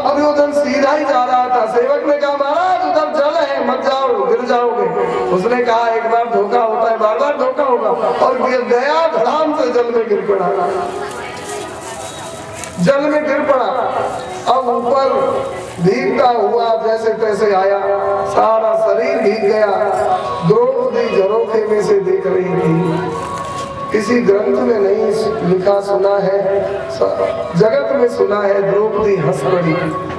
अभी उधर सीधा ही जा रहा था, सेवक ने कहा महाराज उधर जल है, मत जाओ गिर जाओगे। उसने कहा एक बार धोखा होता है, बार बार धोखा होगा, और गिर गया, धड़ाम से जल में गिर पड़ा, जल में गिर पड़ा। अब ऊपर भीगता हुआ जैसे तैसे आया, सारा शरीर भीग गया। द्रौपदी झरोखे में से देख रही थी। किसी ग्रंथ में नहीं लिखा सुना है, जगत में सुना है, द्रौपदी हंस पड़ी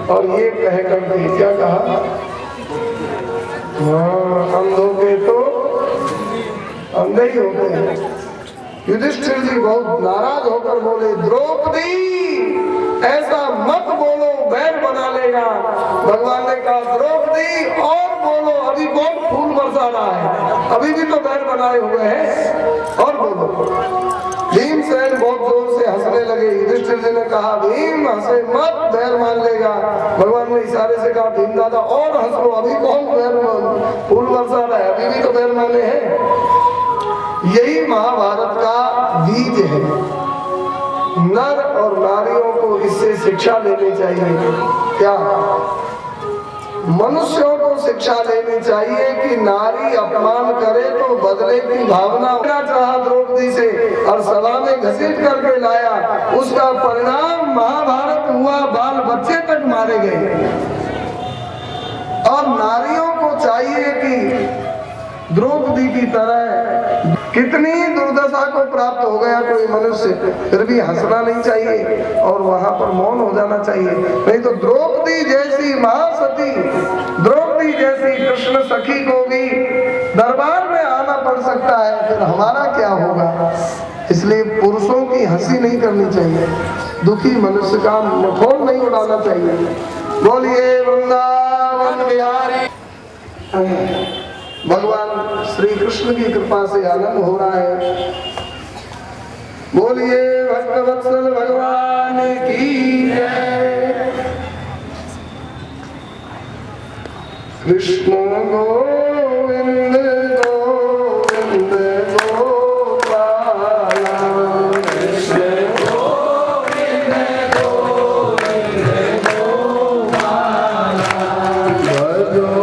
और ये कह करके क्या कहा, अंधों के तो अंधे ही होते हैं। युधिष्ठिर जी बहुत नाराज होकर बोले, द्रौपदी ऐसा मत बोलो, बैर बना लेगा। भगवान ने कहा द्रौपदी और बोलो, अभी बहुत फूल बरसा रहा है, अभी भी तो बैर बनाए हुए हैं, और बोलो। भीमसेन बहुत जोर से हंसने लगे। युधिष्ठिर जी ने कहा भीम हंसे मत, बैर मान लेगा। भगवान ने इशारे से कहा भीम दादा और हंसो, अभी कौन बैर फूल बरसा रहा है, अभी भी तो बैर माने हैं। यही महाभारत का बीज है। नर और नारियों को इससे शिक्षा लेनी चाहिए। क्या मनुष्यों को शिक्षा लेनी चाहिए कि नारी अपमान करे तो बदले की भावना चाहा द्रौपदी से और सभा में घसीट करके लाया, उसका परिणाम महाभारत हुआ, बाल बच्चे तक मारे गए। और नारियों को चाहिए कि द्रौपदी की तरह कितनी दुर्दशा को प्राप्त हो गया कोई मनुष्य, फिर भी हंसना नहीं चाहिए और वहां पर मौन हो जाना चाहिए। नहीं तो द्रौपदी जैसी महासती, द्रौपदी जैसी कृष्ण सखी को भी दरबार में आना पड़ सकता है, फिर हमारा क्या होगा। इसलिए पुरुषों की हंसी नहीं करनी चाहिए, दुखी मनुष्य का मखौल नहीं उड़ाना चाहिए। बोलिए वृंदावन बिहारी। भगवान श्री कृष्ण की कृपा से आनंद हो रहा है। बोलिए भक्तवत्सल भगवान की जय। कृष्ण गोविंद गोविंद गोपाला, कृष्ण गोविंद गोविंद गोपाला, भजो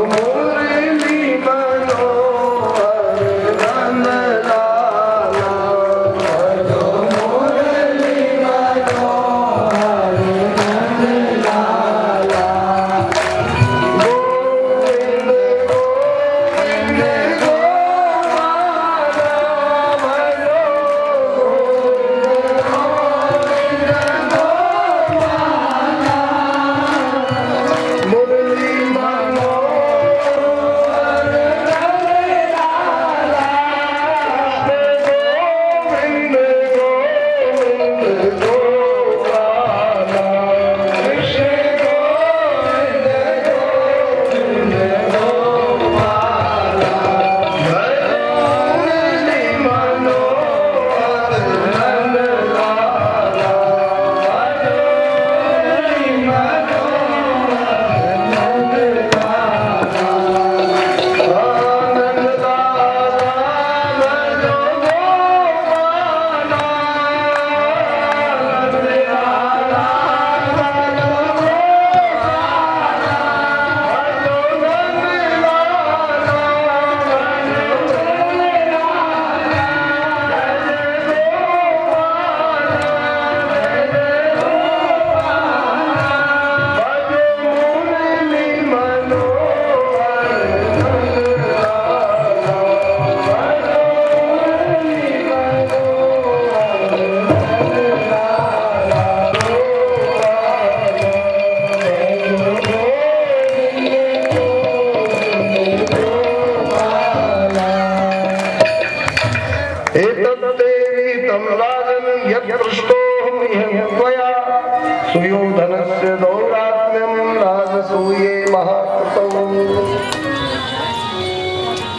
सुयोधनस्य दौरात्म्यं राजसूये महाकृतौ।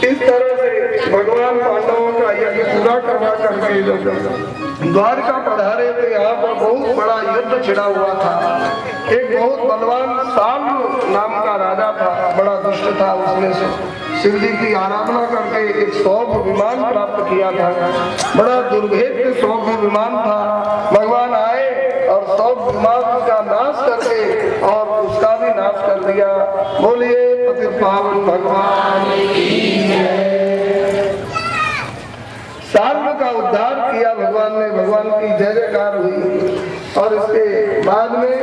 इस तरह से भगवान पांडवों का यज्ञ पूरा करवा करके जब द्वारका पधारे तो यहाँ पर बहुत बड़ा युद्ध छिड़ा हुआ था। एक बहुत बलवान साल नाम का राजा था, बड़ा दुष्ट था। उसने शिव जी की आराधना करके एक सौभ विमान प्राप्त किया था। बड़ा दुर्भेद्य सौभ विमान था। भगवान आए और सौभ विमान का नाश करके और उसका भी नाश कर दिया। बोलिए पतित पावन भगवान की जय। सार्व का उद्धार किया भगवान ने, भगवान की जय जयकार हुई। और इसके बाद में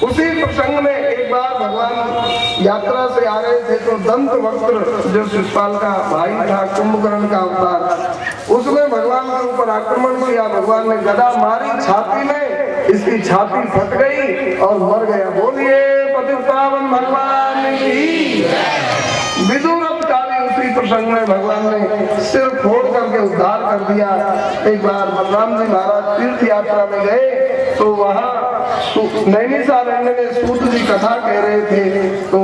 उसी प्रसंग में एक बार भगवान यात्रा से आ रहे थे तो दंत वक्र जो शिशुपाल का भाई था, कुंभकर्ण का अवतार, उसने भगवान के ऊपर आक्रमण किया। भगवान ने गदा मारी छाती में, इसकी छाती फट गई और मर गया। बोलिए पतित पावन भगवान की। विदुरथ का भी उसी प्रसंग में भगवान ने सिर फोड़ करके उद्धार कर दिया। एक बार बलराम जी महाराज तीर्थ यात्रा में गए तो वहाँ नैमिषारण्य में सूत जी कथा कह रहे थे तो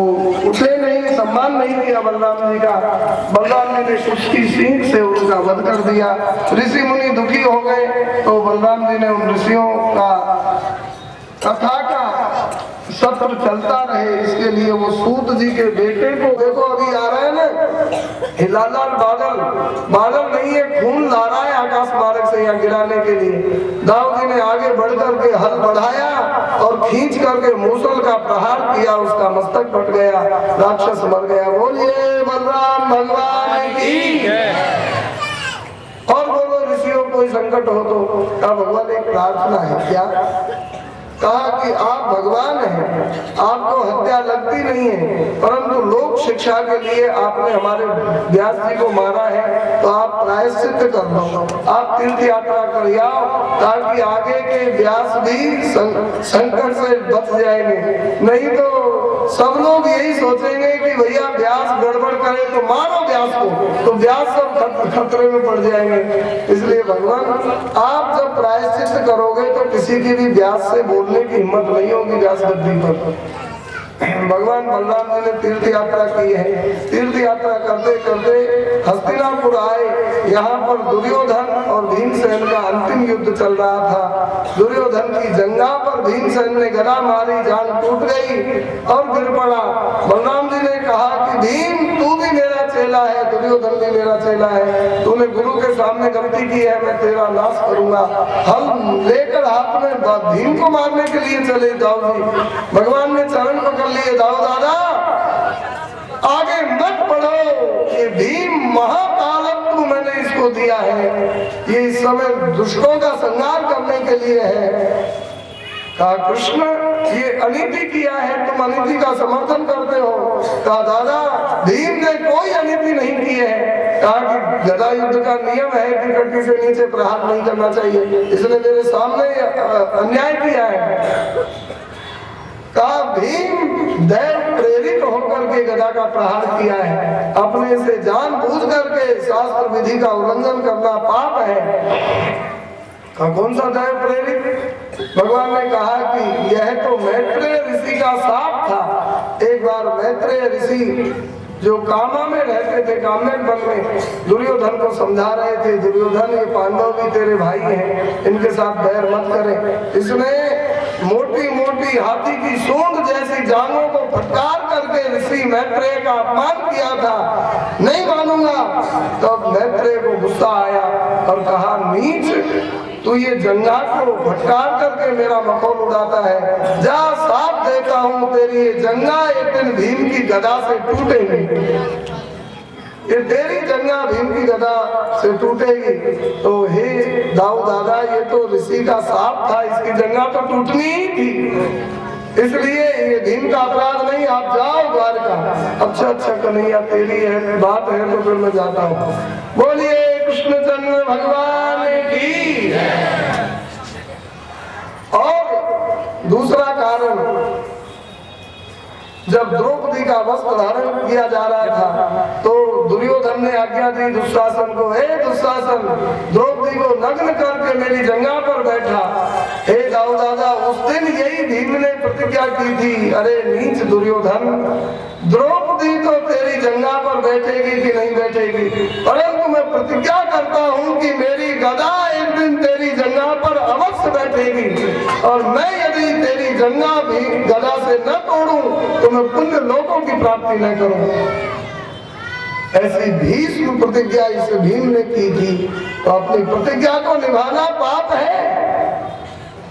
उसे नहीं, सम्मान नहीं किया बलराम जी का। बलराम जी ने उसकी सींग से उनका वध कर दिया। ऋषि मुनि दुखी हो गए तो बलराम जी ने उन ऋषियों का कथा का सत्र चलता रहे, इसके लिए वो सूत जी के बेटे को, देखो अभी आ रहा है ना हिलालाल बादल, बादल नहीं है, खून ला रहा है आकाश मार्ग से यहाँ गिराने के लिए। दाऊ जी ने आगे बढ़ करके हल बढ़ाया और खींच करके मूसल का प्रहार किया, उसका मस्तक कट गया, राक्षस मर गया। बोलिए बलराम भगवान की। और बोलो ऋषियों कोई संकट हो तो भगवान एक प्रार्थना है क्या, कहा कि आप भगवान हैं, आपको हत्या लगती नहीं है, परंतु लोक शिक्षा के लिए आपने हमारे व्यास जी को मारा है तो आप प्रायश्चित कर लो, आप तीर्थ यात्रा कर आओ ताकि आगे के व्यास भी संकट से बच जाएंगे। नहीं तो सब लोग यही सोचेंगे कि भैया व्यास गड़बड़ करे तो मारो व्यास को, तो व्यास सब खतरे में पड़ जाएंगे। इसलिए भगवान आप जब प्रायश्चित करोगे तो किसी की भी व्यास से बोलने की हिम्मत नहीं होगी व्यास गद्दी पर। भगवान बलराम जी ने तीर्थ यात्रा की है। तीर्थ यात्रा करते करते हस्तिनापुर आए। यहाँ पर दुर्योधन और भीमसेन का अंतिम युद्ध चल रहा था। दुर्योधन की जंगा पर भीमसेन ने गदा मारी, जान टूट गई और गिर पड़ा। बलराम जी ने कहा कि भीम तू भी मेरा चेला है, दुर्योधन भी मेरा चेला है, तूने गुरु के सामने गलती की है, मैं तेरा नाश करूंगा। हल लेकर हाथ में भीम को मारने के लिए चले दाऊ जी। भगवान ने चरण पकड़ लिए, दाऊ दादा आगे मत बढ़ो, ये भीम महाकालत्व मैंने इसको दिया है, ये इस समय दुष्टों का संहार करने के लिए है। कहा कृष्ण ये अनीति किया है, तुम अनीति का समर्थन करते हो। कहा दादा भीम ने कोई अनीति नहीं की है। कहा कि गदा युद्ध का नियम है कि कटी से नीचे प्रहार नहीं करना चाहिए, इसने मेरे सामने अन्याय किया है। कहा भीम दैव प्रेरित होकर के गदा का प्रहार किया है, अपने से जानबूझ करके शास्त्र विधि का उल्लंघन करना पाप है। कौन सा दैव प्रेरित? भगवान ने कहा कि यह तो मैत्रेय ऋषि का शाप था। एक बार मैत्रेय ऋषि जो कामा में रहते थे, कामेर वन में, दुर्योधन को समझा रहे थे, दुर्योधन ये पांडव भी तेरे भाई हैं, इनके साथ बैर मत करें। इसने मोटी मोटी हाथी की सूंड जैसी जांघों को फटकार करके ऋषि मैत्रेय का अपमान किया था, नहीं मानूंगा। तब मैत्रेय को गुस्सा आया और कहा नीच, तू ये जंगा को फटकार करके मेरा मखौल उड़ाता है, जा साफ देता हूँ तेरी ये जंगा एक दिन भीम की गदा से टूटेगी, ये तेरी जंगा भीम की गदा से टूटेगी। तो हे दाऊ दादा ये तो ऋषि का शाप था, इसकी जंगा तो टूटनी ही थी, इसलिए ये भीम का अपराध नहीं, आप जाओ द्वारका। अच्छा कन्हैया तेरी है बात है तो फिर मैं जाता हूँ। बोलिए कृष्णचंद्र भगवान की। और दूसरा कारण, जब द्रौपदी का वस्त्र धारण किया जा रहा था तो दुर्योधन ने आज्ञा दी दुशासन को, हे दुशासन द्रौपदी को नग्न करके मेरी जंगा पर बैठा। हे दाऊ दादा उस दिन यही भीम ने प्रतिज्ञा की थी, अरे नीच दुर्योधन द्रौपदी तो तेरी जंगा पर बैठेगी कि नहीं बैठेगी, परंतु मैं प्रतिज्ञा करता हूँ कि मेरी गदा एक दिन तेरी जंगा पर अवश्य बैठेगी, और मैं यदि तेरी जंगा भी गदा से न तोड़ूं तो मैं पुण्य लोकों की प्राप्ति न करूं। ऐसी भीष्म प्रतिज्ञा इस भीम ने की थी। तो अपनी प्रतिज्ञा को निभाना पाप है,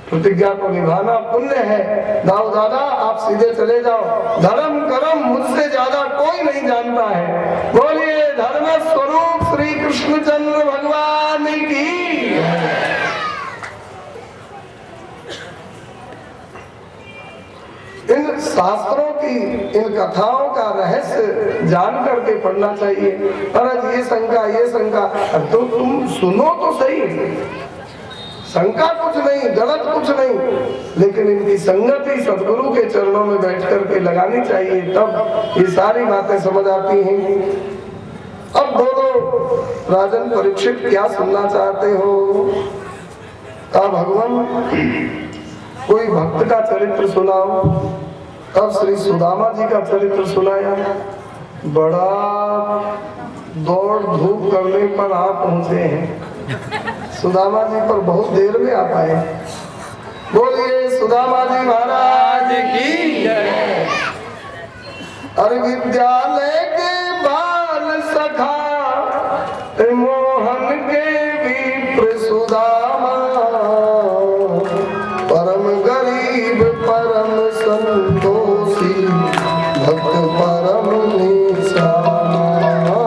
प्रतिज्ञा को निभाना पुण्य है। दाऊ दादा आप सीधे चले जाओ, धर्म कर्म मुझसे ज्यादा कोई नहीं जानता है। बोलिए धर्म स्वरूप श्री कृष्णचंद्र भगवान की। इन शास्त्रों की, इन कथाओं का रहस्य जान करके पढ़ना चाहिए। पर ये शंका, तो तुम सुनो तो सही, शंका कुछ नहीं, गलत कुछ नहीं, लेकिन इनकी संगति सदगुरु के चरणों में बैठ करके लगानी चाहिए, तब ये सारी बातें समझ आती हैं। अब बोलो राजन परीक्षित क्या सुनना चाहते हो? कहा भगवान कोई भक्त का चरित्र सुनाओ। तब श्री सुदामा जी का चरित्र सुनाया। बड़ा दौड़ धूप करने पर आप पहुंचे हैं। सुदामा जी पर बहुत देर में आ पाए। बोलिए सुदामा जी महाराज की जय। अरे विद्यालय के बाल सखा मोहन के विप्र सुदामा, परम गरीब परम संतोषी भक्त परम निशाना,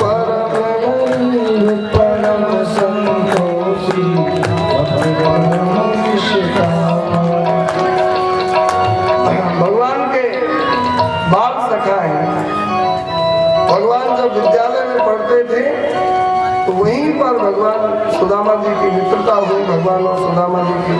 परम गरीब परम संतोषी भक्त परम निशाना। भगवान के बाल सखा है। भगवान जब विद्यालय में पढ़ते थे तो वहीं पर भगवान सुदामा जी की मित्रता हुई। भगवान और सुदामा जी की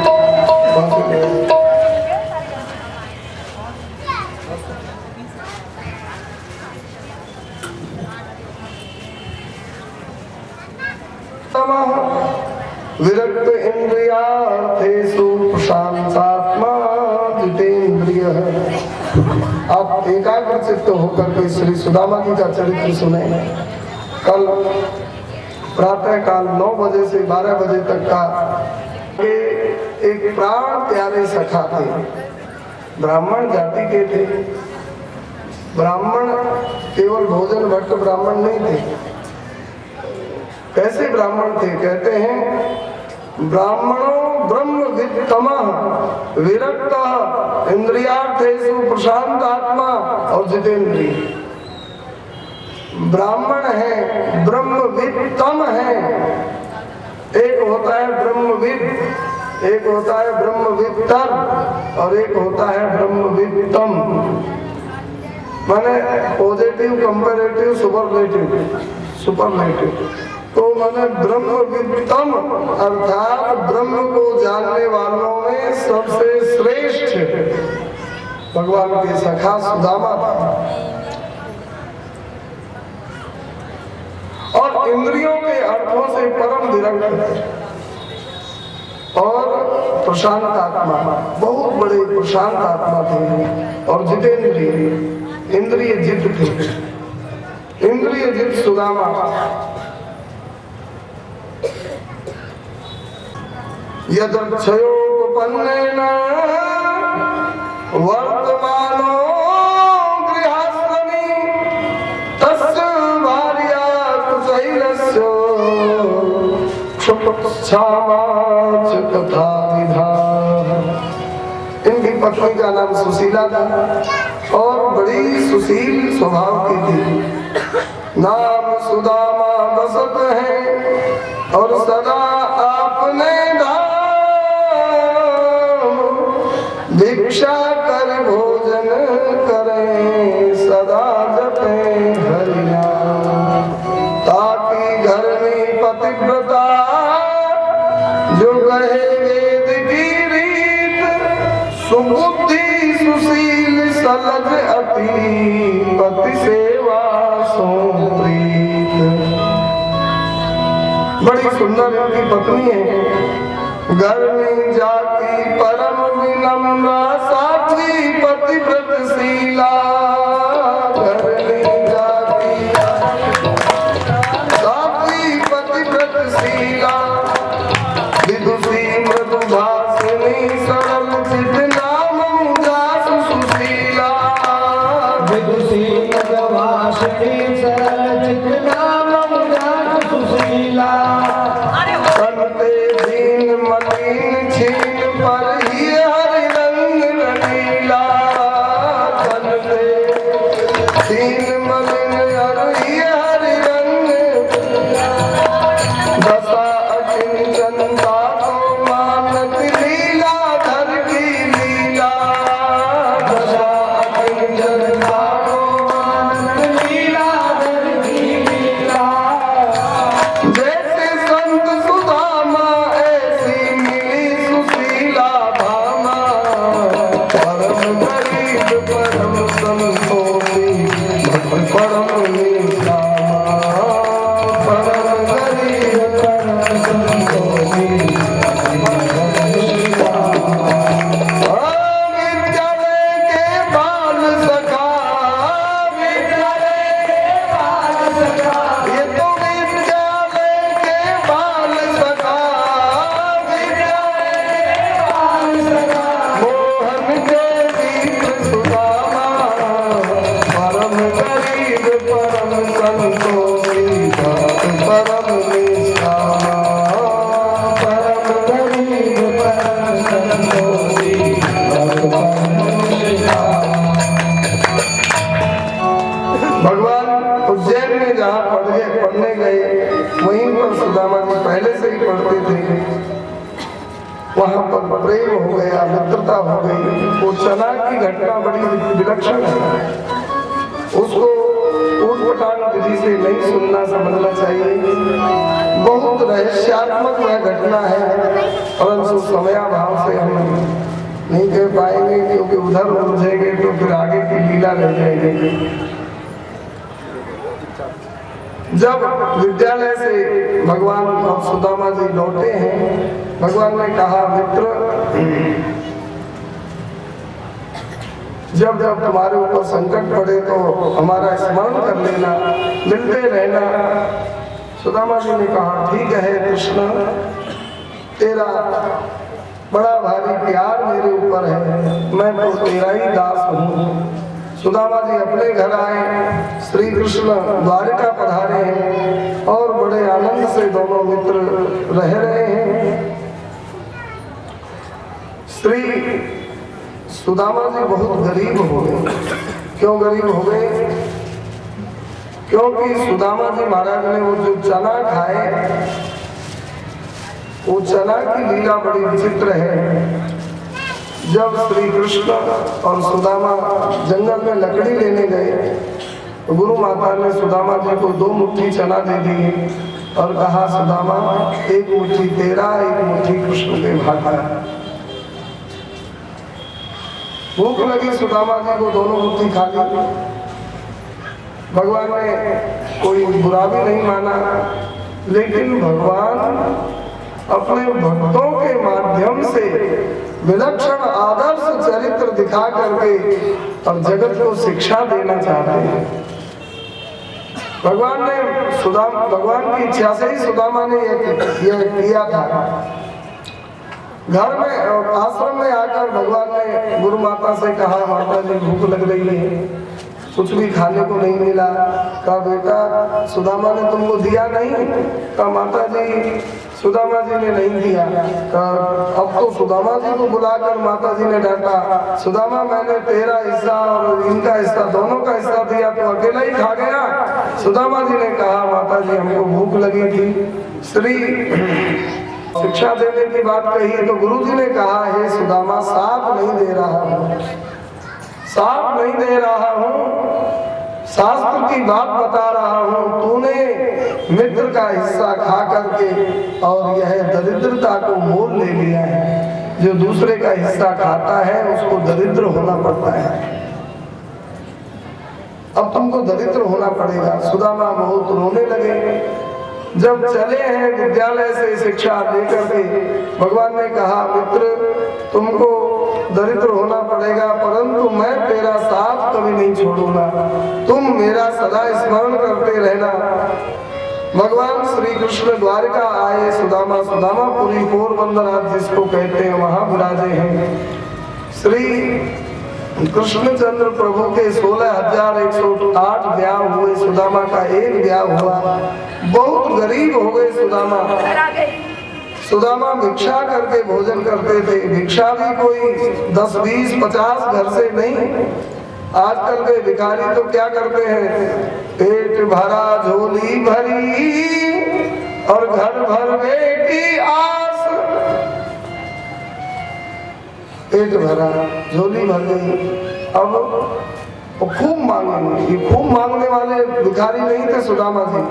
विरक्त इंद्रियार्थेषु प्रशांतात्मा जितेंद्रियः। आप एकाग्र चित्त होकर के श्री सुदामा जी का चरित्र सुने। कल प्रातः काल 9 बजे से 12 बजे तक का एक प्राण प्यारे सखा थे, ब्राह्मण जाति के थे। ब्राह्मण केवल भोजन भट्ट ब्राह्मण नहीं थे। कैसे ब्राह्मण थे? कहते हैं ब्राह्मणों ब्रह्मवित्तमः विरक्तः इंद्रियार्थेषु प्रशांत आत्मा और जितेंद्रिय। ब्राह्मण है, ब्रह्मवित्तम है। एक होता है ब्रह्मविद, एक होता है ब्रह्मवित्तर और एक होता है ब्रह्मवित्तम। माने पॉजिटिव, कंपैरेटिव, सुपरलेटिव। तो माने ब्रह्मवित्तम अर्थात ब्रह्म को जानने वालों में सबसे श्रेष्ठ भगवान के सखा सुदामा था। और इंद्रियों के अर्थों से परम विरक्त और प्रशांत आत्मा, बहुत बड़े प्रशांत आत्मा थे। और जितेंद्रिय, इंद्रिय जित थे। इंद्रिय जित सुदामा। यदक्षयोपपन्नेन वर्तमानो गृहाश्रमी तस्य भार्या कुशैलस्य क्षमाच तथा विधान। इनकी पत्नी का नाम सुशीला था और बड़ी सुशील स्वभाव की थी। नाम सुदामा बसत है और सदा आपने भिक्षा कर भोजन करें, सदा जपें हरि नाम, ताकि घर में पतिव्रता जो कहे वेद की रीत, सुबुद्धि सुशील सलज अति पति सेवा सो प्रीत। बड़ी सुंदर इनकी पत्नी है। घर में जाती परम विनम्र साध्वी पतिव्रतशीला। घर में जाती साध्वी पतिव्रतशीला, विदुषी मृदुभाषिणी सरल चित नाम जासु सुशीला। विदुषी मृदुभाषिणी सरल चित नाम जासु सुशीला। मतीन छीन वहां पर प्रेम हो गया, मित्रता हो गई। वो चना की घटना बड़ी विलक्षण है, उसको ऊटपटांग विधि से नहीं सुनना, समझना चाहिए। बहुत रहस्यात्मक वह घटना है, परंतु समयाभाव से हम नहीं कह पाएंगे, क्योंकि उधर उलझेंगे तो फिर आगे की लीला रह जाएगी। जब विद्यालय से भगवान और सुदामा जी लौटे हैं, भगवान ने कहा, मित्र, जब जब तुम्हारे ऊपर संकट पड़े तो हमारा स्मरण कर लेना, मिलते रहना। सुदामा जी ने कहा, ठीक है कृष्ण, तेरा बड़ा भारी प्यार मेरे ऊपर है, मैं तो तेरा ही दास हूँ। सुदामा जी अपने घर आए, श्री कृष्ण द्वारिका पधारे हैं और बड़े आनंद से दोनों मित्र रह रहे हैं। श्री सुदामा जी बहुत गरीब हो गए। क्यों गरीब हो गए? क्योंकि सुदामा जी महाराज ने वो जो चना खाए, वो चना की लीला बड़ी विचित्र है। जब श्री कृष्ण और सुदामा जंगल में लकड़ी लेने गए, तो गुरु माता ने सुदामा जी को 2 मुट्ठी चना दे दिए और कहा, सुदामा, 1 मुट्ठी तेरा, 1 मुट्ठी कृष्ण के भागा। भूख लगी सुदामा जी को, दोनों मुट्ठी खा ली। भगवान ने कोई बुरा भी नहीं माना, लेकिन भगवान अपने भक्तों के माध्यम से विलक्षण आदर्श चरित्र दिखा करके और जगत को शिक्षा देना चाहते हैं। भगवान की इच्छा से ही सुदामा ने यह किया था। घर में आश्रम में आकर भगवान ने गुरु माता से कहा, माता जी भूख लग रही है, कुछ भी खाने को नहीं मिला। कहा, बेटा सुदामा ने तुमको दिया नहीं? कहा, माता जी सुदामा जी ने नहीं दिया। अब तो सुदामा जी को बुलाकर माता जी ने डांटा, सुदामा, मैंने तेरा हिस्सा और इनका हिस्सा, दोनों का हिस्सा दिया, तो अकेला ही खा गया। सुदामा जी ने कहा, माता जी हमको भूख लगी थी। श्री शिक्षा देने की बात कही तो गुरु जी ने कहा, हे सुदामा, साफ नहीं दे रहा हूँ, साफ नहीं दे रहा हूँ, शास्त्र की बात बता रहा हूँ। तूने मित्र का हिस्सा खा करके और यह दरिद्रता को मोल ले लिया है। जो दूसरे का हिस्सा खाता है उसको दरिद्र होना पड़ता है। अब तुमको दरिद्र होना पड़ेगा। सुदामा बहुत रोने लगे। जब चले हैं विद्यालय से शिक्षा लेकर के, भगवान ने कहा, मित्र, तुमको दरिद्र होना पड़ेगा, परंतु मैं तेरा साथ कभी नहीं छोड़ूंगा, तुम मेरा सदा स्मरण करते रहना। भगवान श्री कृष्ण द्वारिका आए। सुदामापुरी पोरबंदर आज जिसको कहते हैं, वहां विराजे हैं। श्री कृष्णचंद्र प्रभु के 16,108 ब्याह हुए, सुदामा का 1 ब्याह हुआ। बहुत गरीब हो गए सुदामा। सुदामा भिक्षा करके भोजन करते थे। भिक्षा भी कोई 10, 20, 50 घर से नहीं। आजकल के भिखारी तो क्या करते हैं, पेट भरा झोली भरी और घर भर बेटी आस। पेट भरा, झोली भर गई, अब खूब मांगेंगे। ये खूब मांगने वाले भिखारी नहीं थे सुदामा जी।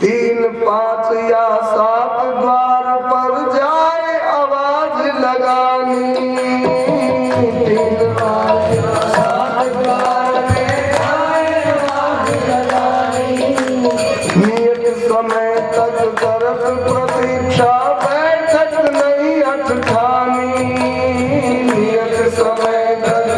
3, 5 या 7 द्वार पर जाए आवाज लगानी। 3, 5 या 7 द्वार पे जाए आवाज लगानी। नियत समय तक करत प्रतीक्षा, बैठक नहीं अटठानी। समय तक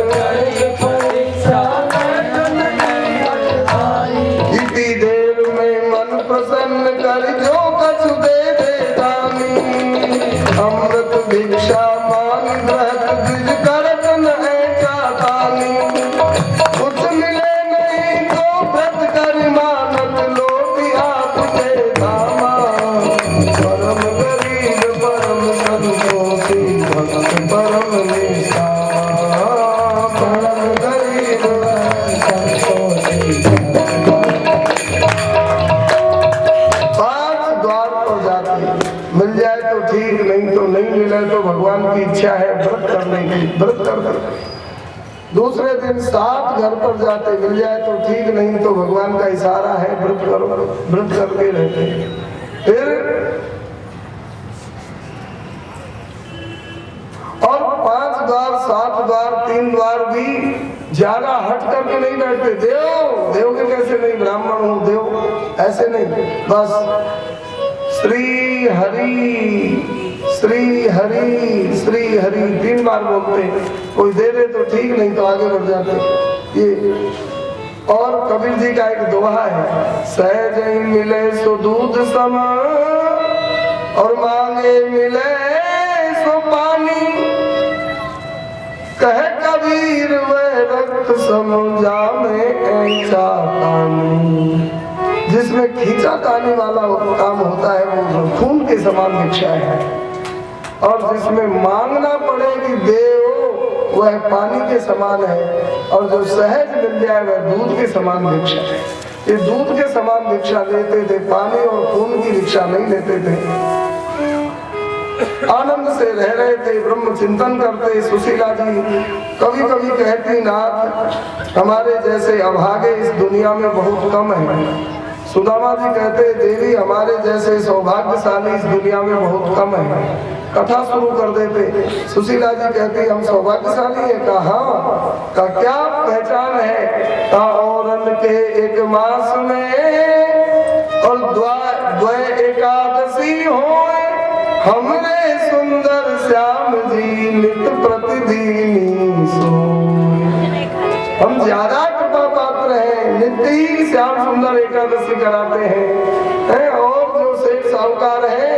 परीक्षा, बैठक नहीं अटठानी। इतनी देर में मन प्रसन्न कर जो कछु दे दे दानी। अमृत भिक्षा मान रहत द्विज करत न चातानी। कुछ मिले नहीं तो व्रत कर मानत, लोटी आप दे धामा। परम गरीब परम संतोषी, भक्त परम निष्ठा। मिल जाए तो ठीक, नहीं तो नहीं मिले तो भगवान भगवान की इच्छा है व्रत करने की, व्रत कर दे। दूसरे दिन 7 घर पर जाते, मिल जाए तो ठीक, नहीं तो भगवान का इशारा है व्रत करो, व्रत करके रहते। फिर और 5 द्वार 7 द्वार 3 द्वार भी ज्यादा हट करके नहीं बैठते। देव के कैसे नहीं, ब्राह्मण हूँ देव, ऐसे नहीं, बस श्री हरि श्री हरि श्री हरि 3 बार बोलते। कोई दे दे तो ठीक, नहीं तो आगे बढ़ जाते ये। और कबीर जी का एक दोहा है, सहज ही मिले सो दूध सम और मांगे मिले सो पानी, कह कबीर वह रक्त समझा में ऐसा पानी। जिसमें खींचा तानी वाला काम होता है वो खून के समान भिक्षा है, और जिसमें मांगना पड़े कि देव वह पानी के समान है, और जो सहज मिल जाए वह दूध के समान भिक्षा है। ये दूध के समान भिक्षा लेते थे, पानी और खून की भिक्षा नहीं लेते थे। आनंद से रह रहे थे, ब्रह्म चिंतन करते। सुशीला जी कभी कभी कहती, नाथ हमारे जैसे अभागे इस दुनिया में बहुत कम है। सुदामा जी कहते, देवी हमारे जैसे सौभाग्यशाली इस दुनिया में बहुत कम है। कथा शुरू कर देते। सुशीला जी कहती, हम सौभाग्यशाली है? कहा का क्या पहचान है? औरन के 1 मास में और द्वय एकादशी होए, हमरे सुंदर श्याम जी नित प्रतिदिन सोए। हम ज्यादा कृपा पात्र हैं, नित्य ही श्याम सुंदर एकादशी कराते हैं। और जो सेठ साहूकार है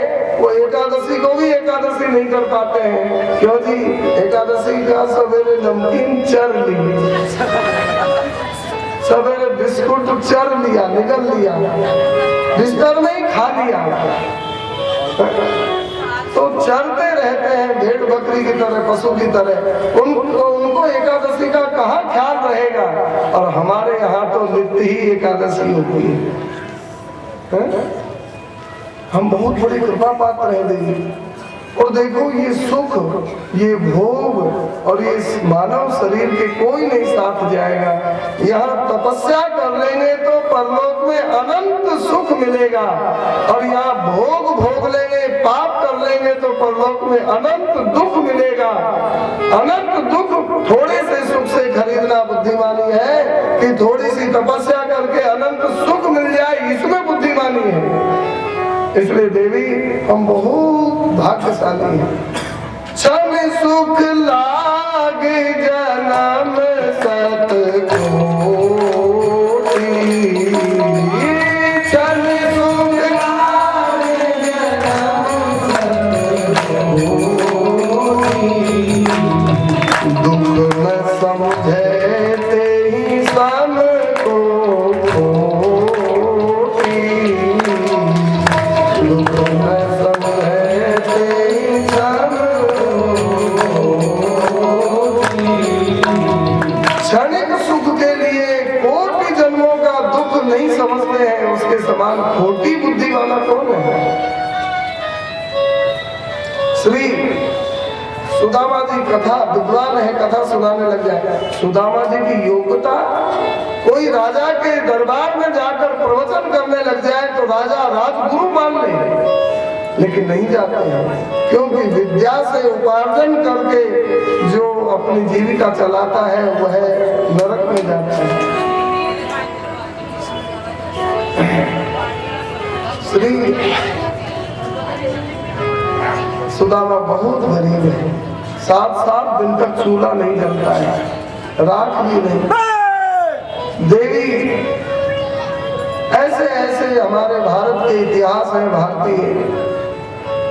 वो एकादशी को भी एकादशी नहीं कर पाते हैं। क्यों जी? एकादशी का सवेरे नमकीन चर ली, सवेरे बिस्कुट चर लिया, निगल लिया, बिस्तर में ही खा लिया। तो चलते रहते हैं भेड़ बकरी की तरह, पशु की तरह। उनको एकादशी का कहाँ ख्याल रहेगा? और हमारे यहाँ तो नित्य ही एकादशी होती है। हम बहुत बड़ी कृपा पात्र हैं देवी। और देखो ये सुख, ये भोग और ये मानव शरीर के कोई नहीं साथ जाएगा। यहाँ तपस्या कर लेंगे तो परलोक में अनंत सुख मिलेगा, और यहाँ भोग लेंगे, पाप कर लेंगे तो परलोक में अनंत दुख मिलेगा। अनंत दुख थोड़े से सुख से खरीदना बुद्धिमानी है, कि थोड़ी सी तपस्या करके अनंत सुख मिल जाए, इसमें बुद्धिमानी है। इसलिए देवी हम बहुत भाग्यशाली हैं। क्षण सुख लाग जन्म सतकोटि, क्षण सुख लाग जन्म सतकोटि, दुख न समझे तेहि सम को खोटी, क्षणिक सुख के लिए कोटि जन्मों का दुख नहीं समझते हैं। उसके समान खोटी बुद्धि वाला कौन है? श्री सुदामा जी कथा विद्वान है, कथा सुनाने लग जाए। सुदामा जी की योग्यता, कोई राजा के दरबार में जाकर प्रवचन करने लग जाए तो राजा राजगुरु मान ले, लेकिन नहीं जाते हैं, क्योंकि विद्या से उपार्जन करके जो अपनी जीविका चलाता है वह नरक में जाता है। श्री सुदामा बहुत गरीब है, 7 दिन तक चूल्हा नहीं जलता है, राख भी नहीं। देवी ऐसे ऐसे हमारे भारत के इतिहास है भारतीय,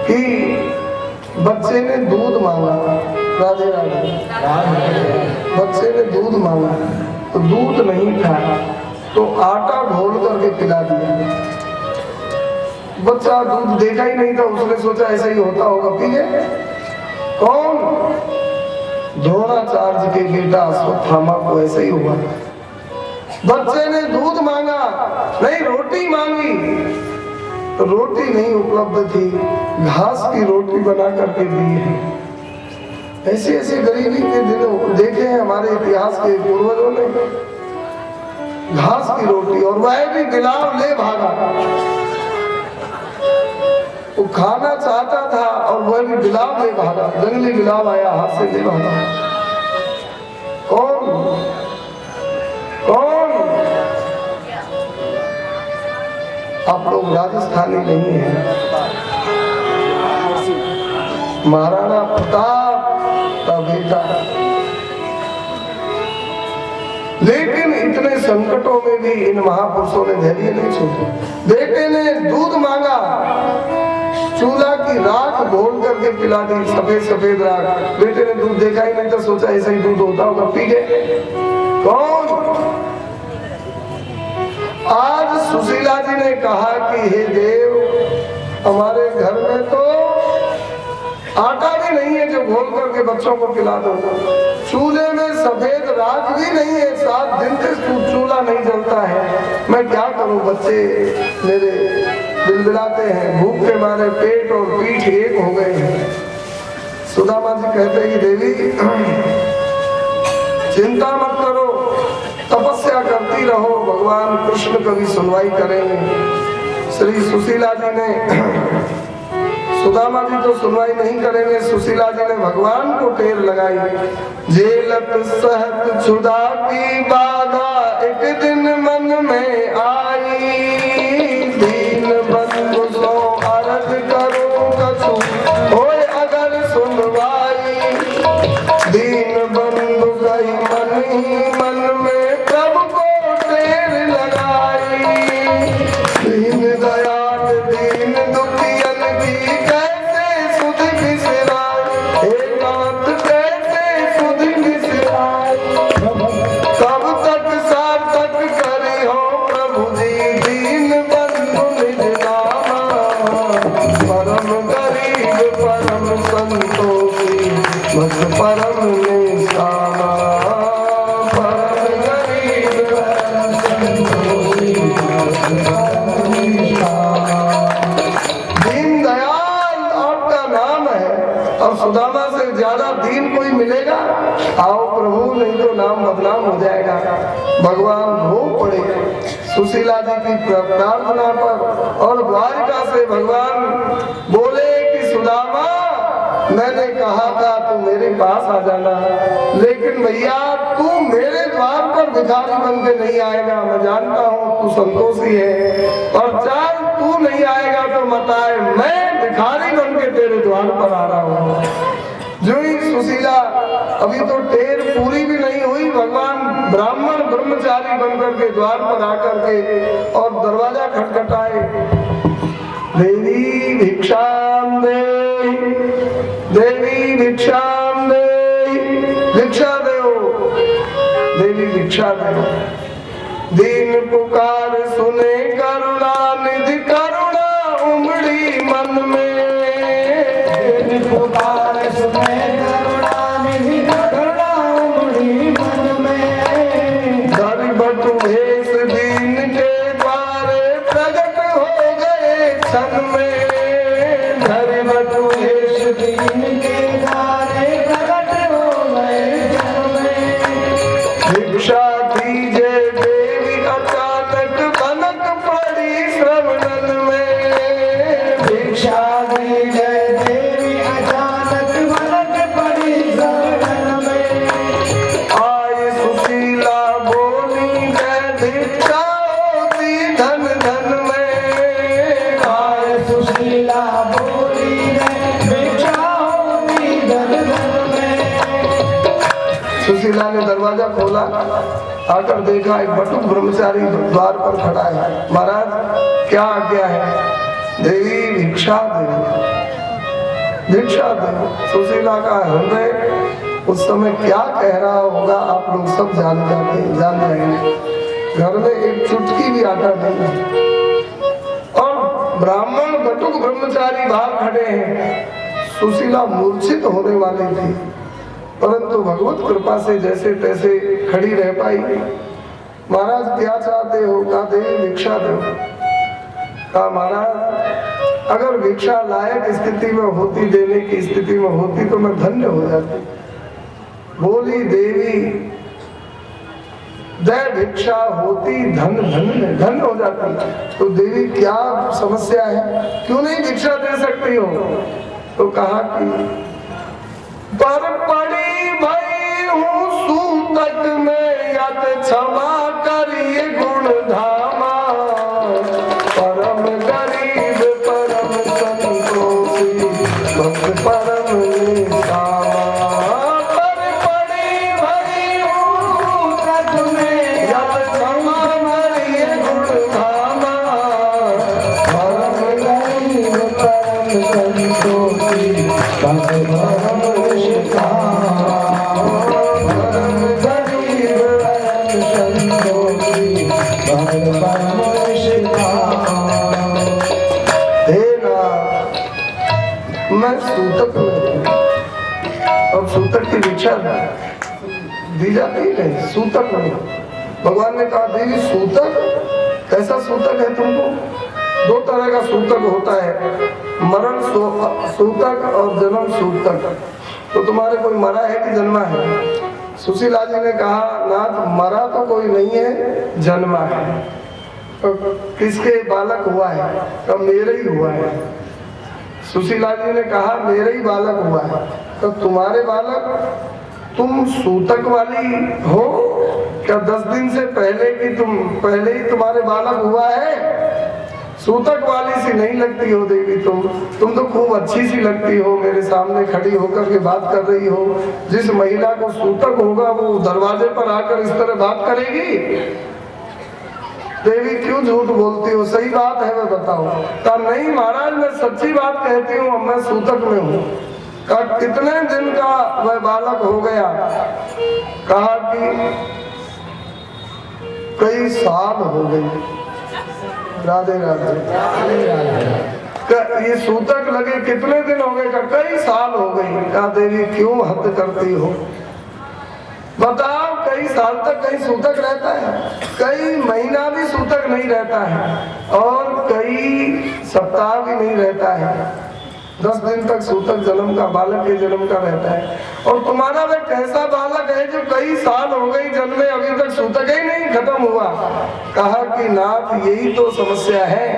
कि बच्चे ने दूध मांगा, राधे राधे, बच्चे ने दूध मांगा तो दूध नहीं था, तो आटा घोल करके पिला दिया। बच्चा दूध देखा ही नहीं था, उसने सोचा ऐसा ही होता होगा, पी गए। कौन? द्रोणाचार्य के बेटा अश्वत्थामा को ऐसा ही हुआ। बच्चे ने दूध मांगा, नहीं रोटी मांगी, रोटी नहीं उपलब्ध थी, घास की रोटी बना करके दी है। ऐसी ऐसी गरीबी के दिन देखे हैं हमारे इतिहास के पूर्वजों ने। घास की रोटी और वह भी गिलाव ले भागा। वो खाना चाहता था और वह भी गिलाव ले भागा। जंगली गिलाव आया, हाथ से ले भागा। कौन कौन? आप लोग राजस्थानी नहीं हैं। महाराणा प्रताप का बेटा, लेकिन इतने संकटों में भी इन महापुरुषों ने धैर्य नहीं छोड़ा। बेटे ने दूध मांगा, चूल्हा की राख घोल करके पिला दी, सफेद सफेद राख। बेटे ने दूध देखा ही नहीं तो सोचा ऐसा ही दूध होता होगा, पी गए। कौन? आज सुशीला जी ने कहा कि हे देव, हमारे घर में तो आटा भी नहीं है जो घोल करके बच्चों को पिला दो। चूल्हे में सफेद राख भी नहीं है, 7 दिन से चूल्हा नहीं जलता है। मैं क्या करूं? बच्चे मेरे बिलबिलाते हैं, भूख के मारे पेट और पीठ एक हो गए हैं। सुदामा जी कहते हैं कि देवी चिंता मत करो, तपस्या करती रहो, भगवान कृष्ण कभी सुनवाई करेंगे। श्री सुशीला जी ने, सुदामा जी तो सुनवाई नहीं करेंगे, सुशीला जी ने भगवान को टेर लगाई। जेलत सहत क्षुधा की बाधा एक दिन मन में आई, दीन बंधु सो अर्ज करो कछु होय अगर सुनवाई। दीन बंधु कही मन ही मन में प्रभु को टेर लगाई। दीन दयाल दीन दुखियन की कैसे सुध बिसराई, हे नाथ कैसे सुध बिसराई। कब तक सार्थक करी हो प्रभु जी दीन बंधु निज नामा। परम गरीब परम संतोषी मत परम निशाना। परम गरीब परम संतोषी दीन दयाल आपका नाम है, और सुदामा से ज्यादा दीन कोई मिलेगा? आओ प्रभु, नहीं तो नाम बदनाम हो जाएगा। भगवान रो पड़े सुशीला जी की प्रार्थना पर, और द्वारिका से भगवान बोले कि सुदामा, मैंने कहा था तू मेरे पास आ जाना, लेकिन भैया तू मेरे द्वार पर भिखारी बन के नहीं आएगा। मैं जानता हूँ तू संतोषी है, और चाहे तू नहीं आएगा तो मत आए, मैं भिखारी बन के तेरे द्वार पर आ रहा हूँ। जो ही सुशीला, अभी तो टेर पूरी भी नहीं हुई, भगवान ब्राह्मण ब्रह्मचारी बनकर के द्वार पर आकर के और दरवाजा खटखटाए। देवी भिक्षाम देहि, देवी भिक्षाम देहि, भिक्षा दो देवी, भिक्षा दो। दीन पुकार सुने करुणा निधि, करुणा उमड़ी मन में। दीन पुकार सुने करुणा निधि, करुणा उमड़ी मन में। धरि बटु भेष दीन के द्वारे प्रगट हो गए क्षण में। धरि बटु भेष दीन के द्वारे प्रगट हो गए क्षण में। भिक्षा दीजे देवी अचानक बनक पड़ी श्रवणन में। भिक्षा दीजे देवी अचानक बनक पड़ी श्रवणन में। आए सुशीला बोली जय भिक्षा होती धन धन में। आए सुशीला बोली जय भिक्षा होती धन धन में। सुशीला ने दरवाजा खोला, आकर देखा एक बटुक ब्रह्मचारी द्वार पर खड़ा है। महाराज क्या आज्ञा है? देवी भिक्षा दे, भिक्षा दे। सुशीला का हृदय उस समय क्या कह रहा होगा आप लोग सब जान जाएंगे। घर में एक चुटकी भी आटा नहीं है, और ब्राह्मण बटुक ब्रह्मचारी बाहर खड़े हैं। सुशीला मूर्छित होने वाली थी, परंतु भगवत कृपा से जैसे तैसे खड़ी रह पाई। महाराज क्या चाहते हो? कहा देवी भिक्षा दो। कहा महाराज अगर भिक्षा लायक स्थिति में होती, देने की स्थिति में होती तो मैं धन्य हो जाती। बोली देवी दय भिक्षा होती धन धन हो जाती। तो देवी क्या समस्या है, क्यों नहीं भिक्षा दे सकती हो? तो कहा कि पर पड़ी भई हूँ सूतक में, यत क्षमा करिए गुण धामा। परम गरीब परम संतोषी भक्त परम निष्कामा। पर पड़ी भई हूँ सूतक में, यत क्षमा करिए गुण धामा। परम गरीब परम संतोषी भक्त परम मैं सूतक में, और सूतक की भिक्षा दी जाती नहीं। सूतक में भगवान ने कहा देवी सूतक, कैसा सूतक है तुमको? दो तरह का सूतक होता है, मरण सूतक और जन्म सूतक। तो तुम्हारे कोई मरा है कि जन्मा है? सुशीला जी ने कहा नाथ मरा तो कोई नहीं है, जन्मा है। तो किसके बालक हुआ है? तो मेरे ही हुआ है। सुशीला जी ने कहा मेरे ही बालक हुआ है। तो तुम्हारे बालक, तुम सूतक वाली हो क्या? 10 दिन से पहले की पहले ही तुम्हारे बालक हुआ है? सूतक वाली सी नहीं लगती हो देवी तुम तो खूब अच्छी सी लगती हो, मेरे सामने खड़ी होकर के बात कर रही हो। जिस महिला को सूतक होगा वो दरवाजे पर आकर इस तरह बात करेगी? देवी क्यों झूठ बोलती हो, सही बात है मैं बताओ। कहा नहीं महाराज मैं सच्ची बात कहती हूँ, मैं सूतक में हूँ। कहा कितने दिन का वह बालक हो गया? कहा कि कई साल हो गए। राधे राधे। ये सूतक लगे कितने दिन हो गए? कई साल हो गए। कहा देवी क्यों हद करती हो, बताओ कई साल तक कहीं सूतक रहता है? कई महीना भी सूतक नहीं रहता है और कई सप्ताह भी नहीं रहता है। 10 दिन तक सूतक जन्म का, बालक के जन्म का रहता है। और तुम्हारा वह कैसा बालक है जो कई साल हो गई जन्मे, अभी तक सूतक ही नहीं खत्म हुआ? कहा कि नाथ यही तो समस्या है।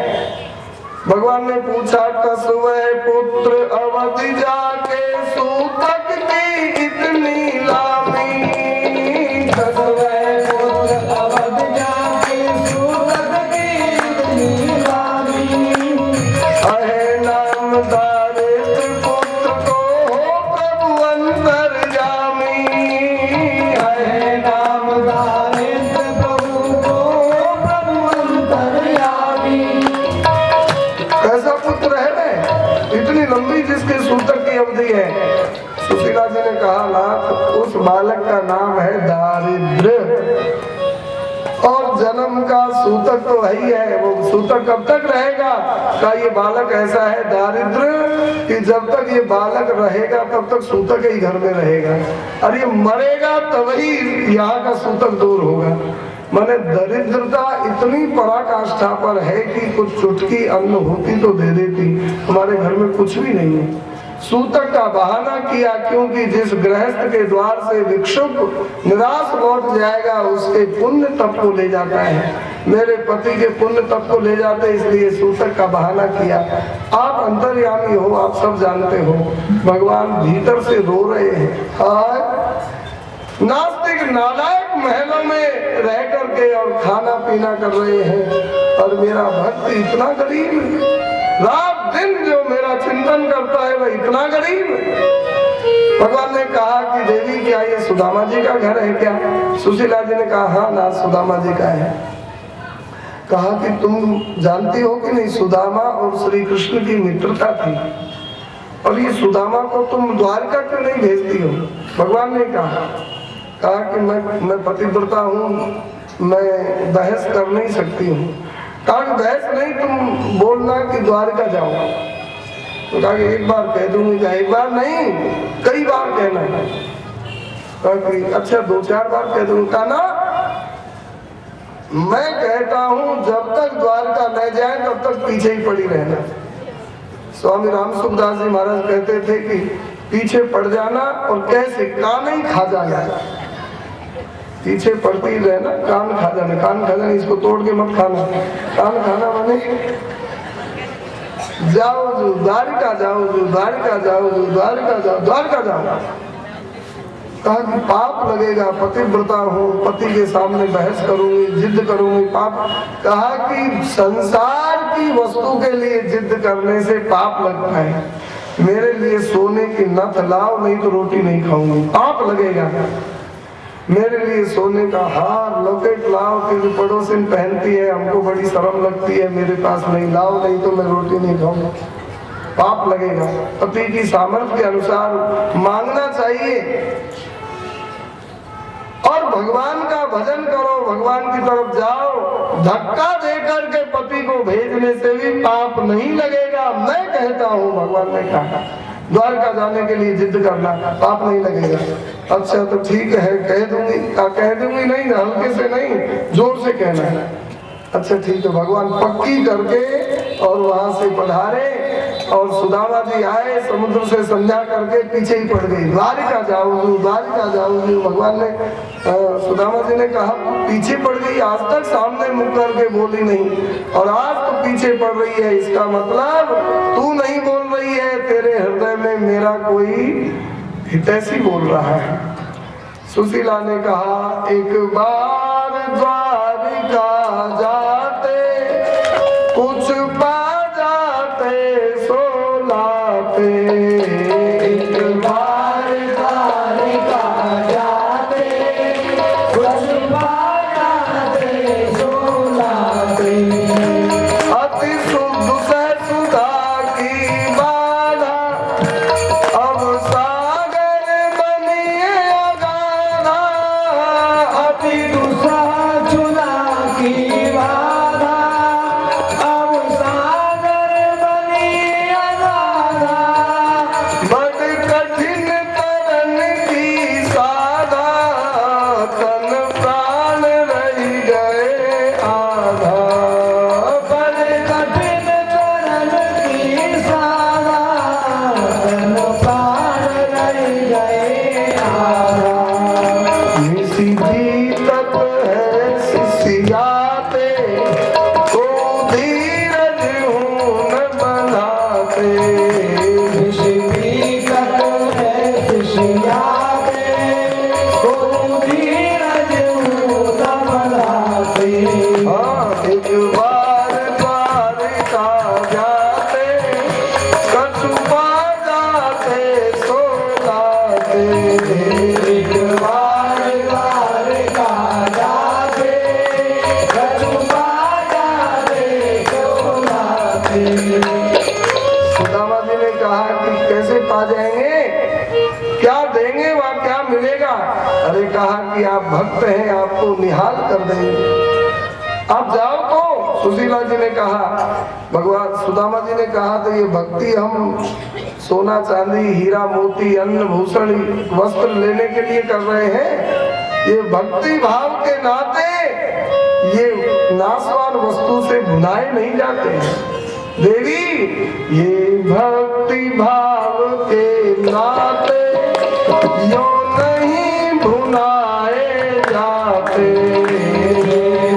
भगवान ने पूछा कसवे पुत्र अवधि जाके सूतक की इतनी लामी। कसवे पुत्र अवधि जाके सूतक की इतनी लामी। अहे नामदारित पुत्र को प्रभु अंतर्यामी। अहे नामदारित प्रभु को प्रभु अंतर्यामी। कैसा पुत्र है वे, इतनी लंबी जिसके सूतक की अवधि है? सुशीला जी ने कहा नाथ उस बालक का नाम है दारिद्र, और जन्म का सूतक तो वही है। वो सूतक कब तक रहेगा? का ये बालक ऐसा है दारिद्र कि जब तक ये बालक रहेगा तब तक सूतक ही घर में रहेगा, और ये मरेगा तभी यहाँ का सूतक दूर होगा। माने दरिद्रता इतनी पराकाष्ठा पर है कि कुछ चुटकी अन्न होती तो दे देती, हमारे घर में कुछ भी नहीं है। सूतक का बहाना किया क्योंकि जिस गृहस्थ के द्वार से भिक्षुक निराश लौट जाएगा उसके पुण्य तप को ले जाता है। मेरे पति के पुण्य तप को ले जाते, इसलिए सूतक का बहाना किया। आप अंतर्यामी हो, आप सब जानते हो। भगवान भीतर से रो रहे हैं। हाय नास्तिक नालायक महलों में रह करके और खाना पीना कर रहे हैं, और मेरा भक्त इतना गरीब, रात दिन जो मेरा चिंतन करता है वह इतना गरीब। भगवान ने कहा कि देवी क्या ये सुदामा जी का घर है क्या? सुशीला जी ने कहा हाँ ना सुदामा जी का है। कहा कि तुम जानती हो कि नहीं सुदामा और श्री कृष्ण की मित्रता थी, और ये सुदामा को तुम द्वारका क्यों नहीं भेजती हो? भगवान ने कहा कि मैं पतिव्रता हूँ, मैं बहस कर नहीं सकती हूँ। कहा कि बहस नहीं, तुम बोलना कि द्वारका जाओ। तो कहा कि एक बार कह दूंगी। क्या एक बार नहीं कई बार कहना है? कहा कि अच्छा 2-4 बार कह दूंगी। कहा ना मैं कहता हूँ जब तक द्वारका न जाए तब तक पीछे ही पड़ी रहना। स्वामी राम सुखदास जी महाराज कहते थे कि पीछे पड़ जाना और कैसे कान ही खा जाना, पीछे पड़ती रहना, कान खा जाना, कान खा जाना, इसको तोड़ के मत खाना, कान खाना माने जाओ जो द्वारका जाओ, जो द्वारका जाओ, जो द्वारका जाओ, द्वारका जाओ। कहा कि पाप लगेगा, पतिव्रता हूँ, पति के सामने बहस करूंगी, जिद करूंगी, पाप। कहा कि संसार की वस्तु के लिए जिद करने से पाप लगता है, मेरे लिए सोने की नथ लाओ नहीं तो रोटी नहीं खाऊंगी, पाप लगेगा। मेरे लिए सोने का हार लॉकेट लाओ, क्योंकि पड़ोसिन पहनती है, हमको बड़ी शर्म लगती है, मेरे पास नहीं, लाओ नहीं तो मैं रोटी नहीं खाऊंगा, पाप लगेगा। पति की सामर्थ्य के अनुसार मांगना चाहिए और भगवान का भजन करो, भगवान की तरफ जाओ। धक्का देकर के पति को भेजने से भी पाप नहीं लगेगा। मैं कहता हूँ, भगवान ने कहा द्वारका जाने के लिए जिद करना पाप नहीं लगेगा। अच्छा तो ठीक है, कह दूंगी, कह दूंगी नहीं, हल्के से नहीं, जोर से कहना है। अच्छा ठीक है, भगवान पक्की करके और वहां से पधारे और सुदामा जी आए, समुद्र से संध्या करके पीछे ही पड़ गई, द्वारिका जाओ, द्वारिका जाओ। भगवान ने सुदामा जी ने कहा पीछे पड़ गई, आज तक सामने मुख करके बोली नहीं और आज तो पीछे पड़ रही है, इसका मतलब तू नहीं बोल रही है, तेरे हृदय में मेरा कोई हितैषी बोल रहा है। सुशीला ने कहा एक बार द्वारिका जाते कुछ पा जाते सो लाते, एक बार द्वारिका जाते कुछ पा जाते सो लाते। अति शुद्ध से सुधा की बाधा अब सागर बनिए अगाधा, अति दुसा चुना की बाधा अब सागर बनिए अगाधा, बड़ कठिन तरन की साधा, तन प्राण रह गए आधा, बड़ कठिन तरन की साधा, तन प्राण रह गए आधा। सीधी तप है शिष्याते, को धीरज हूँ न बनाते, सीधी तप है शिष्याते, को धीरज हूँ न बनाते। हाँ एक बार द्वारिका जाते कछु पा जाते सो लाते, एक बार द्वारिका जाते कछु पा जाते सो लाते। सुदामा जी ने कहा कि कैसे पा जाएंगे, क्या देंगे, वहाँ क्या मिलेगा? अरे कहा कि आप भक्त हैं, आपको निहाल कर देंगे, आप जाओ। तो सुशीला जी ने कहा, भगवान सुदामा जी ने कहा तो ये भक्ति हम सोना चांदी हीरा मोती अन्न भूषण वस्त्र लेने के लिए कर रहे हैं, ये भक्ति भाव के नाते ये नाशवान वस्तु से भुनाए नहीं जाते हैं। देवी ये भक्ति भाव के नाते यो नहीं भुनाए जाते,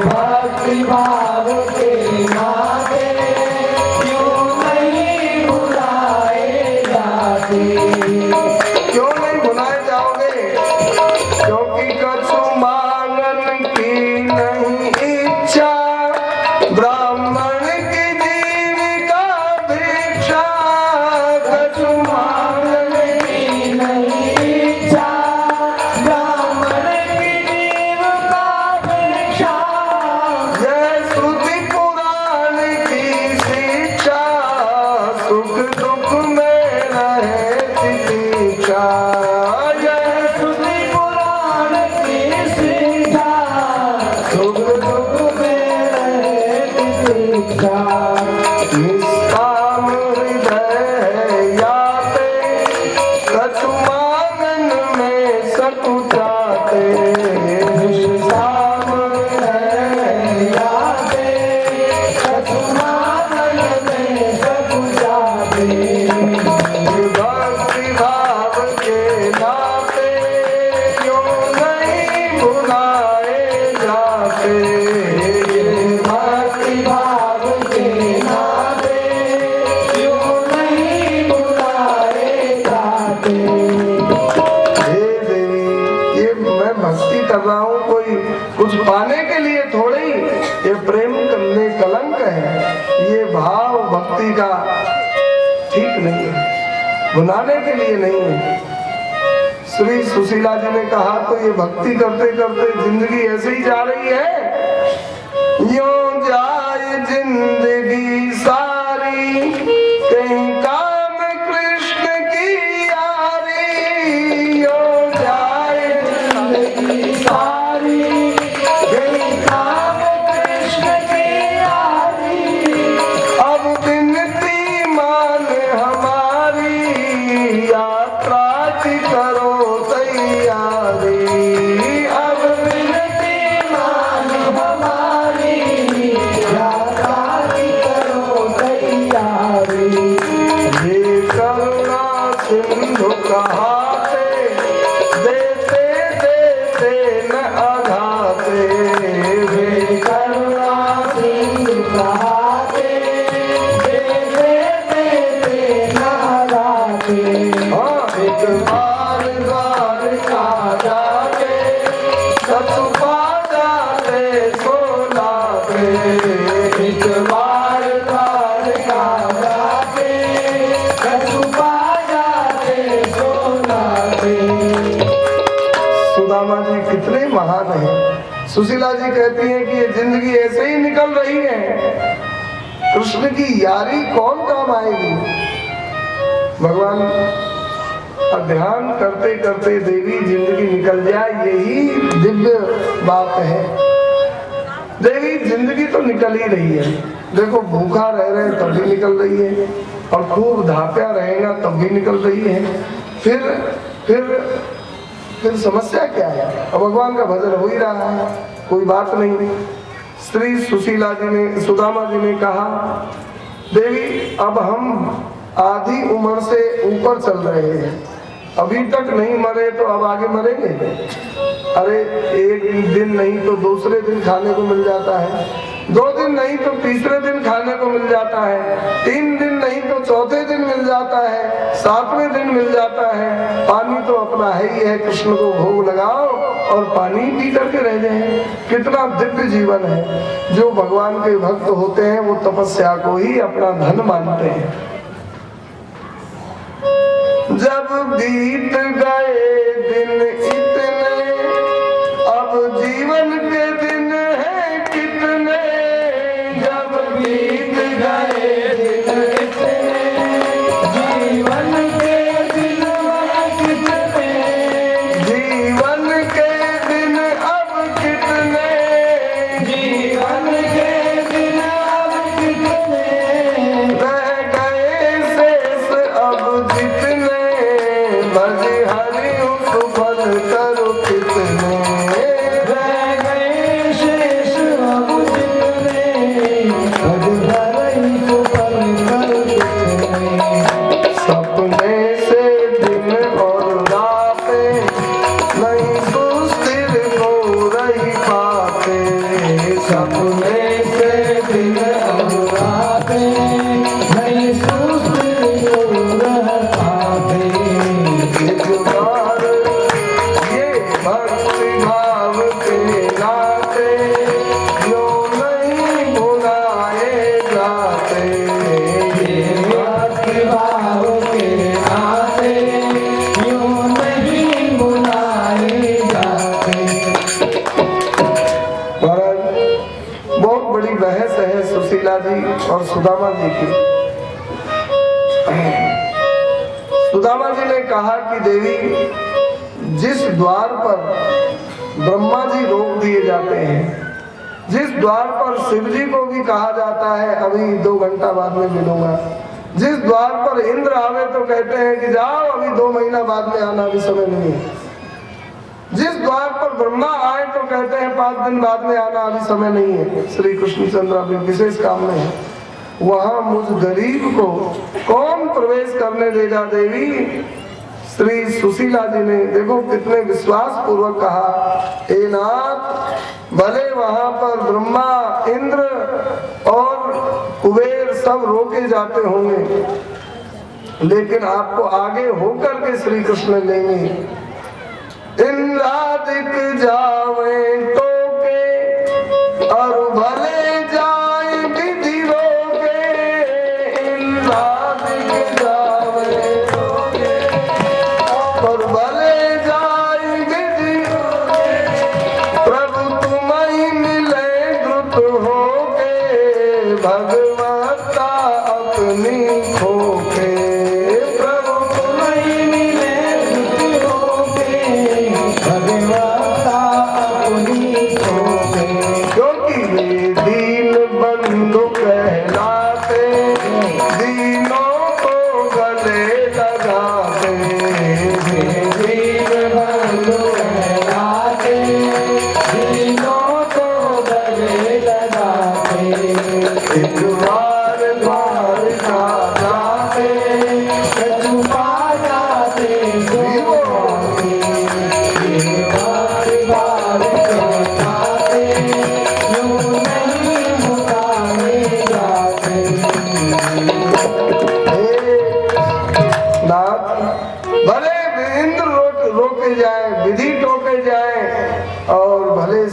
भक्ति भाव के नाते यो नहीं भुनाए जाते। क्यों नहीं भुनाए जाओगे? क्योंकि कछु मांगन की नहीं इच्छा, ब्राह्मण की जीविका भिक्षा, कछु मांगन की नहीं इच्छा, ब्राह्मण कर रहा हूँ कोई कुछ पाने के लिए थोड़ी, ये प्रेम करने कलंक है, ये भाव भक्ति का ठीक नहीं है, बनाने के लिए नहीं है। श्री सुशीला जी ने कहा तो ये भक्ति करते करते जिंदगी ऐसे ही जा रही है। यूं जाए जिंदगी सारी, कहीं काम कृष्ण की यारी। यूं जाए जिंदगी सारी, कहीं काम कृष्ण की यारी। अब बिनती मान हमारी, यात्रा की करो तैयारी। अब बिनती मान हमारी, यात्रा की करो तैयारी। ये करुणा सिंधु कहाते, देते देते न आघाते। ये करुणा सिंधु कहाते, देते देते न आघाते। एक बार द्वारका जाके, सतुपा जाते सोलाते। एक बार द्वारका जाके, सतुपा जाते सोलाते। सुदामा जी कितने महान हैं। सुशीला जी कहती हैं कि ये जिंदगी ऐसे ही निकल रही है, कृष्ण की यारी कौन काम आएगी। भगवान ध्यान करते करते देवी जिंदगी निकल जाए, यही दिव्य बात है। देवी जिंदगी तो निकल ही रही है, देखो भूखा रह रहे तब भी निकल रही है, और खूब धाप्या रहेगा तब भी निकल रही है। फिर समस्या क्या है। और भगवान का भजन हो ही रहा है, कोई बात नहीं। श्री सुशीला जी ने, सुदामा जी ने कहा, देवी अब हम आधी उम्र से ऊपर चल रहे हैं, अभी तक नहीं मरे तो अब आगे मरेंगे। अरे एक दिन नहीं तो दूसरे दिन खाने को मिल जाता है, 2 दिन नहीं तो तीसरे दिन खाने को मिल जाता है, 3 दिन नहीं तो चौथे दिन मिल जाता है, 7वें दिन मिल जाता है। पानी तो अपना है ही है, कृष्ण को भोग लगाओ और पानी पी करके रह जाए। कितना दिव्य जीवन है। जो भगवान के भक्त होते हैं वो तपस्या को ही अपना धन मानते हैं। जब बीत गए दिन इतने, अब जीवन के दिन है कितने। जब बीत गए दिन इतने, जीवन के दिन है कितने। जीवन के दिन अब कितने, जीवन के दिन अब कितने। रह गए शेष अब जितने, भज हरि सुफल करो कितने। रह गए शेष अब जितने, भज हरि सुफल करो कितने। सपने से दिन और रातें, नहीं सुस्थिर को रही पाते। सपने से दिन और रातें, नहीं सुस्थिर को रह पाते। ये भक्ति भाव के नाते, जो नहीं भुलाए जाते। ये भक्ति भाव के नाते, जो नहीं भुलाए जाते। बहुत बड़ी बहस है सुशीला जी और सुदामा जी की। सुदामा जी ने कहा कि देवी, जिस द्वार पर ब्रह्मा जी रोक दिए जाते हैं, जिस द्वार पर शिव जी को भी कहा जाता है अभी 2 घंटा बाद में मिलूंगा, जिस द्वार पर इंद्र आवे तो कहते हैं कि जाओ अभी 2 महीना बाद में आना, अभी समय नहीं है, जिस द्वार पर ब्रह्मा आए तो कहते हैं 5 दिन बाद में आना, अभी समय नहीं है, श्री कृष्णचंद्र अभी विशेष काम में है, वहां मुझ गरीब को कौन प्रवेश करने देगा देवी। श्री सुशीला जी ने देखो कितने विश्वास पूर्वक कहा, हे नाथ, भले वहां पर ब्रह्मा, इंद्र और कुबेर सब रोके जाते होंगे, लेकिन आपको आगे होकर के श्री कृष्ण लेंगे। इंद्रादिक जाओ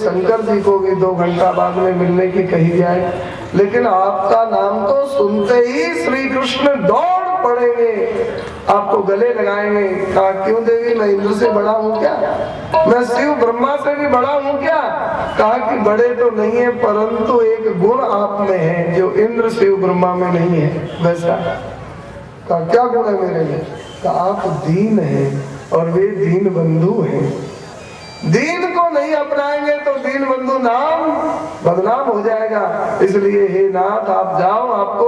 शंकर जी को भी 2 घंटा बाद में मिलने की कही जाए, लेकिन आपका नाम तो सुनते ही श्री कृष्ण दौड़ पड़ेंगे, आपको गले लगाएंगे। कहा क्यों देवी, मैं इंद्र से बड़ा हूँ क्या, मैं शिव ब्रह्मा से भी बड़ा हूँ क्या? कहा कि बड़े तो नहीं है, परंतु एक गुण आप में है जो इंद्र शिव ब्रह्मा में नहीं है, वैसा। कहा क्या गुण है मेरे में? कहा आप दीन हैं और वे दीन बंधु हैं। दीन को नहीं अपनाएंगे तो दीन बंधु नाम बदनाम हो जाएगा। इसलिए हे नाथ आप जाओ, आपको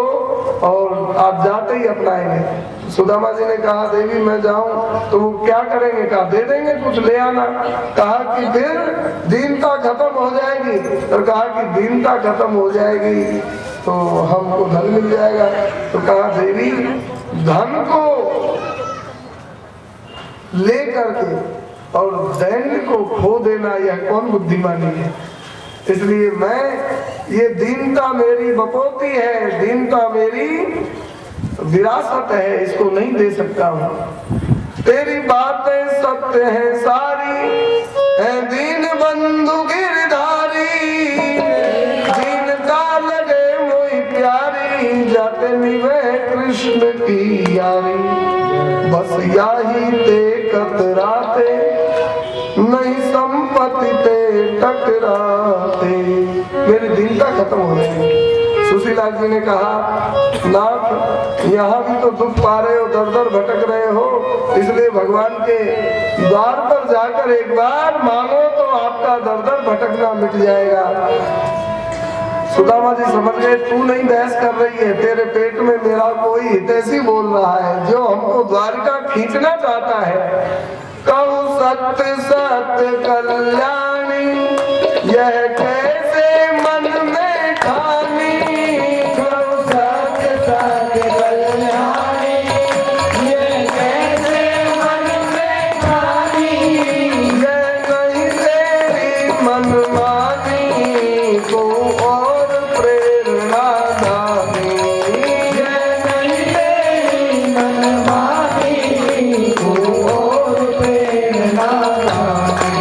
और आप जाते ही अपनाएंगे। सुदामा जी ने कहा देवी मैं जाऊं तो वो क्या करेंगे? कहा दे देंगे, कुछ ले आना। कहा कि फिर दीनता खत्म हो जाएगी, और कहा कि दीनता खत्म हो जाएगी तो हमको धन मिल जाएगा। तो कहा देवी धन को ले करके और दैन्य को खो देना यह कौन बुद्धिमानी है? इसलिए मैं, ये दीनता मेरी बपोती है, दीनता मेरी विरासत है, इसको नहीं दे सकता हूँ। तेरी बातें सत्य है सारी, है दीन बंधु गिरधारी, दीन का लगे मोई प्यारी, जाते निवे कृष्ण की यारी, बस याही ते कतराते, नहीं संपत्ति ते टकराते। मेरी दीनता खत्म हो गई। सुशीला जी ने कहा नाथ यहाँ भी तो दुख पा रहे हो, दर दर भटक रहे हो, इसलिए भगवान के द्वार पर जाकर एक बार मांगो तो आपका दर दर भटकना मिट जाएगा। सुदामा जी समझ गए तू नहीं बहस कर रही है, तेरे पेट में मेरा कोई हितैषी बोल रहा है जो हमको द्वारिका खींचना चाहता है। कहूँ सत्य सत्य कल्याणी, यह कैसे मन में ठानी, कहूँ सत्य सत्य कल्याणी, यह कैसे मन में ठानी, यह नहीं तेरी मनमानी, को और प्रेरणा दानी, यह नहीं तेरी मनमानी, को और प्रेरणा दानी,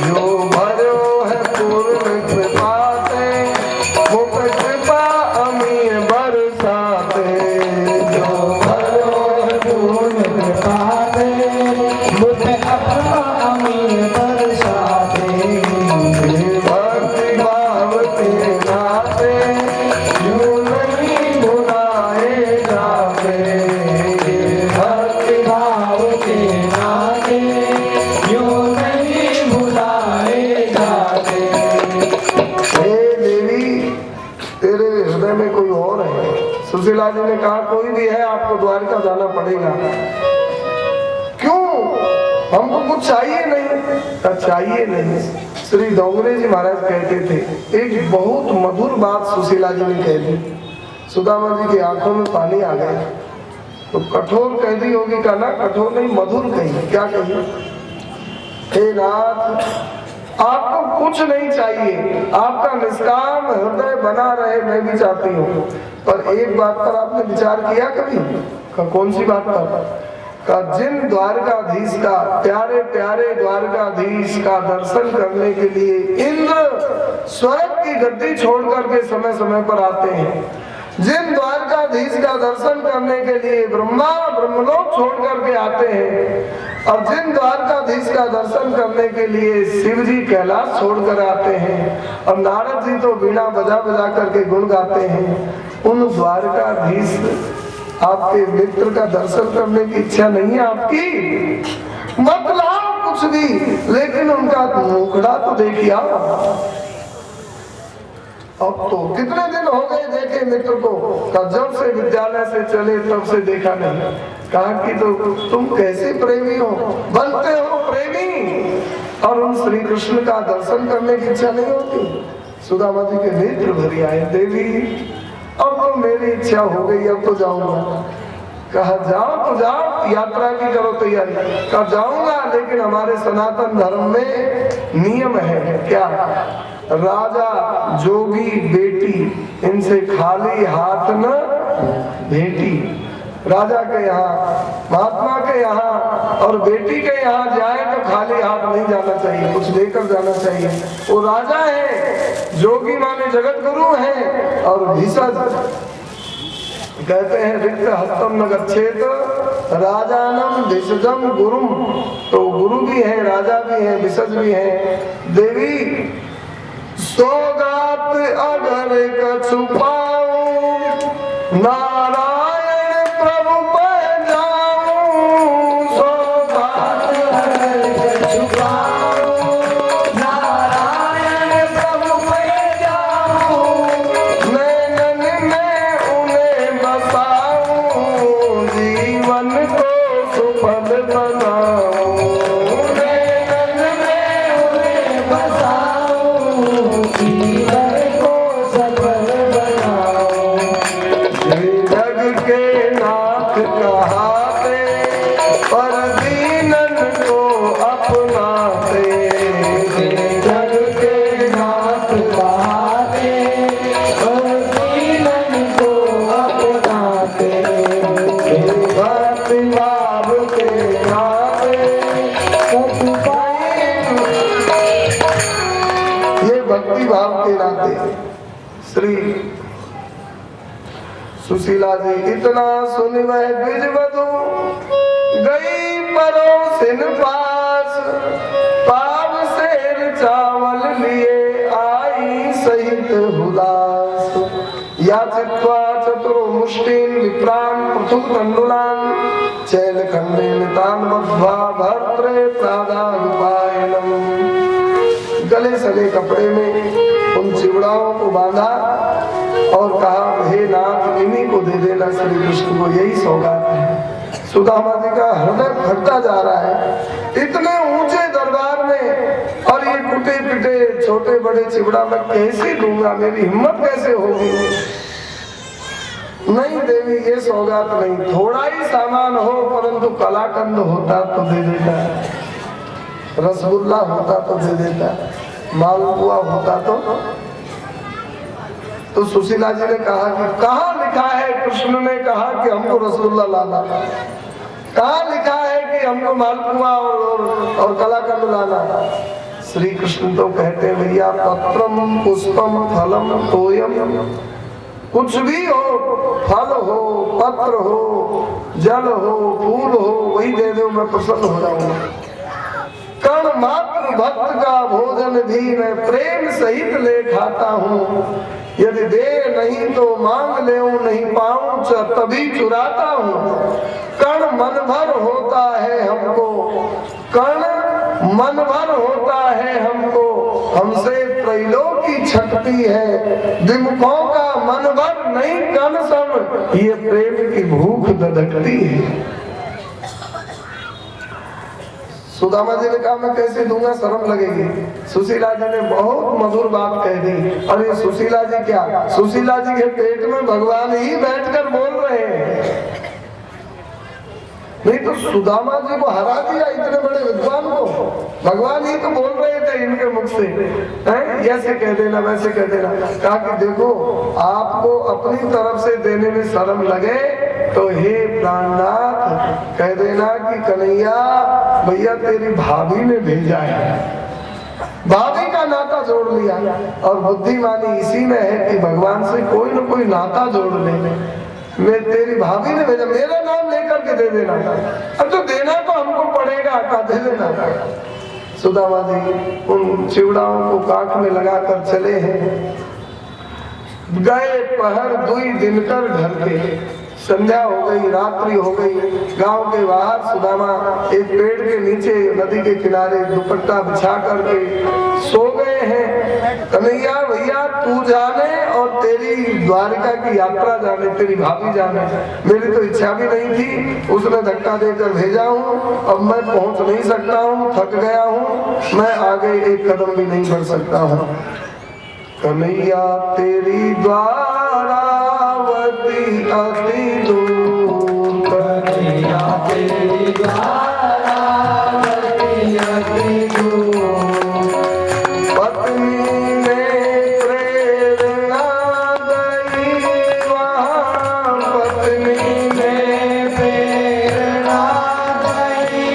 जो भरो है पूर्ण कृपा से, मुख कृपा अमीय बरसाते, जो भरो है पूर्ण कृपा से, मुख कृपा अमीय बरसाते, भक्ति भाव के नाते, यूं नहीं भुलाए जाते, भक्ति भाव के नाते, यूं नहीं भुलाए जाते। हे देवी तेरे हृदय में कोई और है। सुशीला जी ने कहा कोई भी है, आपको द्वारका जाना पड़ेगा। क्यों? हमको कुछ चाहिए नहीं। चाहिए नहीं। श्री डोंगरे जी महाराज कहते थे, एक बहुत मधुर बात सुशीला जी ने कह दी, सुदामा जी की आंखों में पानी आ गया। तो कठोर कह दी होगी, का ना कठोर नहीं मधुर कही। क्या कही? हे नाथ आपको कुछ नहीं चाहिए, आपका निष्काम हृदय बना रहे, मैं भी चाहती हूँ, पर एक बात पर आपने विचार किया कभी? कौन सी बात पर? का जिन द्वारकाधीश का, प्यारे प्यारे द्वारकाधीश का दर्शन करने के लिए इंद्र स्वर्ग की गद्दी छोड़ करके समय समय पर आते हैं, जिन द्वारकाधीश का दर्शन करने के लिए ब्रह्मा ब्रह्मलोक छोड़ करके आते हैं, और जिन द्वारकाधीश का दर्शन करने के लिए शिव जी कैलाश छोड़कर आते हैं, और नारद जी तो बीड़ा बजा बजा करके गुण गाते हैं, उन द्वारकाधीश आपके मित्र का दर्शन करने की इच्छा नहीं है आपकी? मत लाओ कुछ भी, लेकिन उनका मुखड़ा तो देखिए। अब तो कितने दिन हो गए देखे मित्र को, जब से विद्यालय से चले तब से देखा नहीं। कहा कि तो तुम कैसे प्रेमी हो, बनते हो प्रेमी, और उन श्री कृष्ण का दर्शन करने की इच्छा नहीं होती? सुदामा जी के नेत्र भरी आए, देवी अब तो मेरी इच्छा हो गई, अब तो जाऊंगा। कहा जाओ तो जाओ, यात्रा की करो तैयारी। कहा जाऊंगा, लेकिन हमारे सनातन धर्म में नियम है क्या? राजा जोगी बेटी इनसे खाली हाथ न भेटी। राजा के यहाँ, महात्मा के यहाँ और बेटी के यहाँ जाए तो खाली हाथ नहीं जाना चाहिए, कुछ लेकर जाना चाहिए। वो राजा है, जोगी माने जगत गुरु है, और भिषज कहते हैं रिक्त हस्तम न गच्छेत राजानम भिषजम गुरुम। तो गुरु भी है, राजा भी है, भिषज भी है। देवी सौगात अगर कछु पाऊं नारायण प्रभु पर जाऊं, सौगात अगर कछु पाऊं नारायण प्रभु पर जाऊं, नैनन में उन्हें बसाऊं, जीवन को सुफल बनाऊं, नैनन में उन्हें बसाऊं, जीवन को सफल बनाऊं। जग के नाथ कहाते पर दीनन को अपनाते, जग के नाथ कहाते पर दीनन को अपनाते, भक्ति भाव के नाते ये भक्ति भाव के नाते श्री सुशीला जी इतना सुन वह द्विजवधु गई पड़ोसिन पास, पाव सेर चावल लिए आई सहित हुलास, याचित्वा चतुरो मुष्टिन विप्रान पृथुक तंडुलान, चैल खंडे नितान मध्वा भर्त्रे प्रादानुपायनम। गले सले कपड़े में उन चिवड़ाओं को बांधा और कहा हे नाथ इन्हीं को दे देना श्री कृष्ण को, यही सौगात है। सुदामा जी का हृदय फटता जा रहा है, इतने ऊंचे दरबार में और ये टूटे पिटे छोटे बड़े चिवड़ा मैं कैसे दूंगा, मेरी हिम्मत कैसे होगी। नहीं देवी ये सौगात नहीं, थोड़ा ही सामान हो परंतु कलाकंद होता तो दे देता, रसगुल्ला होता तो दे देता, मालपुआ होता तो सुशीला जी ने कहा कि कहाँ लिखा है, कृष्ण ने कहा कि हमको रसगुल्ला लाना, कहाँ लिखा है कि हमको मालपुआ और कलाकंद लाना। श्री कृष्ण तो कहते हैं भैया पत्रम पुष्पम फलम तोयम, कुछ भी हो, फल हो, पत्र हो, जल हो, फूल हो, वही दे दो मैं प्रसन्न हो जाऊंगा। कण मात्र भक्त का भोजन भी मैं प्रेम सहित ले खाता हूँ, यदि दे नहीं तो मांग ले, नहीं पाऊं तभी चुराता हूँ। कण मन भर होता है हमको, कण मन भर होता है हमको, हमसे त्रैलोकी छटती है, विमुखों का मन भर नहीं कण सम, ये प्रेम की भूख धधकती है। सुदामा जी ने कहा मैं कैसे दूंगा, शर्म लगेगी। सुशीला जी ने बहुत मधुर बात कह दी। और ये सुशीला जी क्या, सुशीला जी के पेट में भगवान ही बैठकर बोल रहे हैं, नहीं तो सुदामा जी को हरा दिया इतने बड़े विद्वान को, भगवान ही तो बोल रहे थे इनके मुख से, ऐसे कह देना वैसे कह देना। कहा कि देखो आपको अपनी तरफ से देने में शर्म लगे तो हे प्राणनाथ कह देना कि कन्हैया भैया तेरी भाभी ने भेजा है, भाभी का नाता जोड़ लिया। और बुद्धिमानी इसी में है कि भगवान से कोई न कोई नाता जोड़ ले। मैं तेरी भाभी ने भेजा, मेरा नाम लेकर के दे देना, अब तो देना तो हमको पड़ेगा, का दे देना। सुदामा जी उन चिवड़ाओं को काख में लगाकर चले हैं। गए पहर दुई दिनकर घर के, संध्या हो गई, रात्रि हो गई। गांव के बाहर सुदामा एक पेड़ के नीचे नदी के किनारे दुपट्टा बिछा करके सो गए हैं। कन्हैया भैया तू जाने और तेरी द्वारका की यात्रा जाने, तेरी भाभी जाने, मेरी तो इच्छा भी नहीं थी, उसने धक्का देकर भेजा हूँ, अब मैं पहुँच नहीं सकता हूँ, थक गया हूँ, मैं आगे एक कदम भी नहीं बढ़ सकता हूँ। कन्हैया तेरी द्वारावती अति दूर, कन्हैया तेरी द्वारावती अति दूर, पत्नी ने प्रेरणा दी वहाँ, पत्नी ने प्रेरणा दी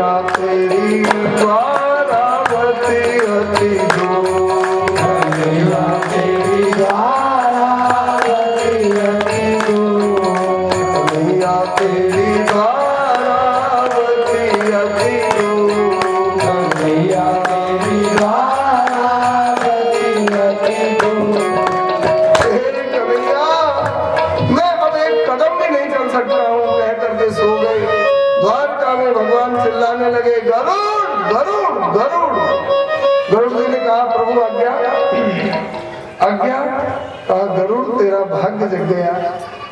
कन्हैया तेरी द्वारावती अति दूर, कन्हैया तेरी द्वारावती अति दूर, कन्हैया तेरी द्वारावती अति दूर, कन्हैया तेरी द्वारावती अति दूर। हे कन्हैया, मैं अब एक कदम भी नहीं चल सकता हूँ कह करके सो गए। द्वारका में भगवान चिल्लाने लगे, गरुड़ गरुड़ गरुड़। गरुड़ जी ने कहा, प्रभु आज्ञा आज्ञा। कहा, गरुड़ तेरा भाग्य जग गया।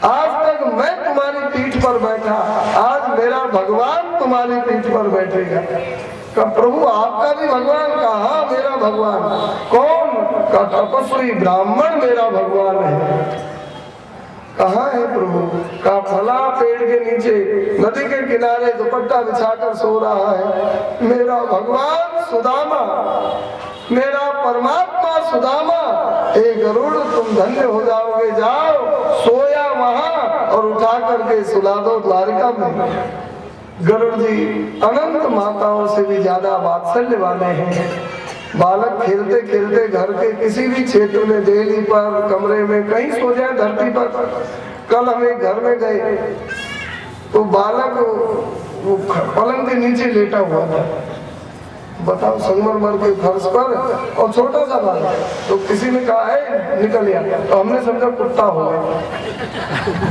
आज तक मैं तुम्हारी पीठ पर बैठा, आज मेरा भगवान तुम्हारी पीठ पर बैठेगा। कहा, प्रभु आपका भी भगवान? कहा, मेरा भगवान। कौन? का तपस्वी ब्राह्मण मेरा भगवान है। कहाँ है प्रभु? का फला पेड़ के नीचे नदी के किनारे दुपट्टा बिछाकर सो रहा है मेरा भगवान सुदामा, मेरा परमात्मा सुदामा। हे गरुड़, तुम धन्य हो जाओगे, जाओ सोया वहां और उठा करके सुला दो द्वारिका में। गरुड़ जी अनंत माताओं से भी ज्यादा वात्सल्य वाले हैं। बालक खेलते खेलते घर के किसी भी क्षेत्र में, देहली पर, कमरे में, कहीं सो जाए धरती पर। कल हम एक घर में गए तो बालक वो पलंग के नीचे लेटा हुआ था। बताओ, संगमरमर के फर्श पर, और छोटा सा बालक। तो किसी ने कहा है निकल गया, तो हमने समझा कुत्ता हो गया।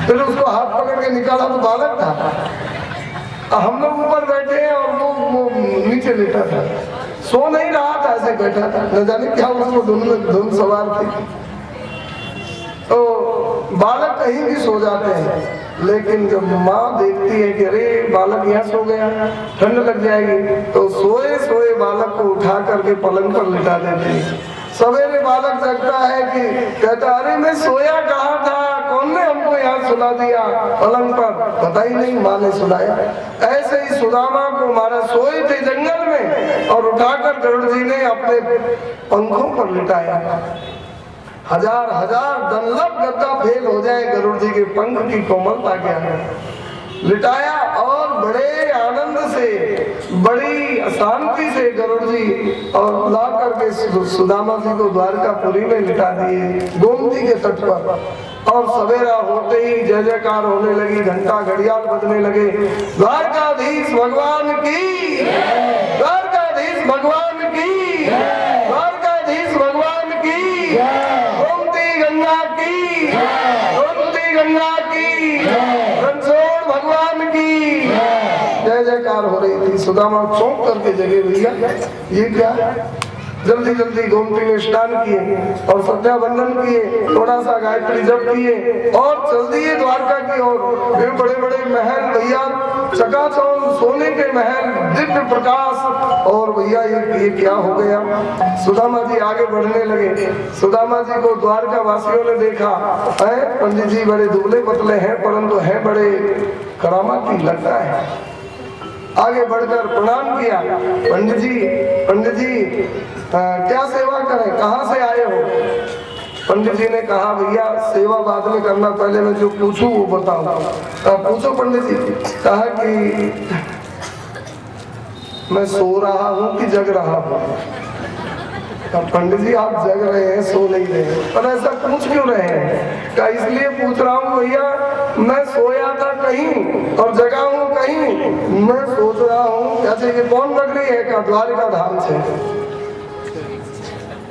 फिर उसको हाथ पकड़ के निकाला तो बालक था। हम लोग ऊपर बैठे हैं और वो नीचे लेटा था, सो नहीं रहा था, ऐसे बैठा था। न जाने क्या उसको धुन सवार थी। तो बालक कहीं भी सो जाते हैं, लेकिन जब माँ देखती है कि अरे बालक यहाँ सो गया, ठंड लग जाएगी, तो सोए सोए बालक को उठा करके पलंग पर लिटा देती है। सवेरे बालक जगता है कि कहता, अरे मैं सोया कहाँ था, कौन ने हमको यहाँ सुला दिया पलंग पर? पता ही नहीं, माँ ने सुलाया। ऐसे ही सुदामा को मारा, सोए थे जंगल में और उठाकर गरुड़ जी ने अपने पंखों पर लिटाया। हजार हजार दंडलप गद्दा फेल हो जाए गरुड़ जी के पंख की कोमलता क्या है। लिटाया और बड़े आनंद से, बड़ी शांति से गरुड़ जी और ला करके सुदामा जी को द्वारकापुरी में लिटा दिए, गोमती के तट पर। और सवेरा होते ही जय जयकार होने लगी, घंटा घड़ियाल बजने लगे। द्वारकाधीश भगवान की, द्वारकाधीश भगवान की, द्वारकाधीश भगवान की, गोमती गंगा की, गोमती गंगा की, रणछोड़ भगवान की जय जयकार हो रही थी। सुदामा चौंक करके जगे, भैया ये क्या? जल्दी जल्दी गोमती में स्नान किए और संध्या बंदन किए, थोड़ा सा गायत्री जप किए और चल दिए द्वारका की ओर। बड़े बड़े महल भैया, चकाचौंध सोने के महल, दिव्य प्रकाश। और भैया ये क्या हो गया? सुदामा जी आगे बढ़ने लगे। सुदामा जी को द्वारका वासियों ने देखा है, पंडित जी बड़े दुबले पतले हैं, परंतु हैं बड़े करामाती लगता है। आगे बढ़कर प्रणाम किया। पंडित जी क्या सेवा करें, कहाँ से आए हो? पंडित जी ने कहा, भैया सेवा बाद में करना, पहले मैं जो पूछूं वो बताओ। पूछो पंडित जी। कहा कि मैं सो रहा हूँ कि जग रहा हूँ? पंडित जी आप जग रहे हैं, सो नहीं रहे हैं, पर ऐसा पूछ क्यों रहे हैं? क्या इसलिए पूछ रहा हूँ भैया, मैं सोया था कहीं और जगा हूँ कहीं। मैं सोच रहा हूँ अच्छा ये कौन नगरी है? क्या द्वारका धाम से?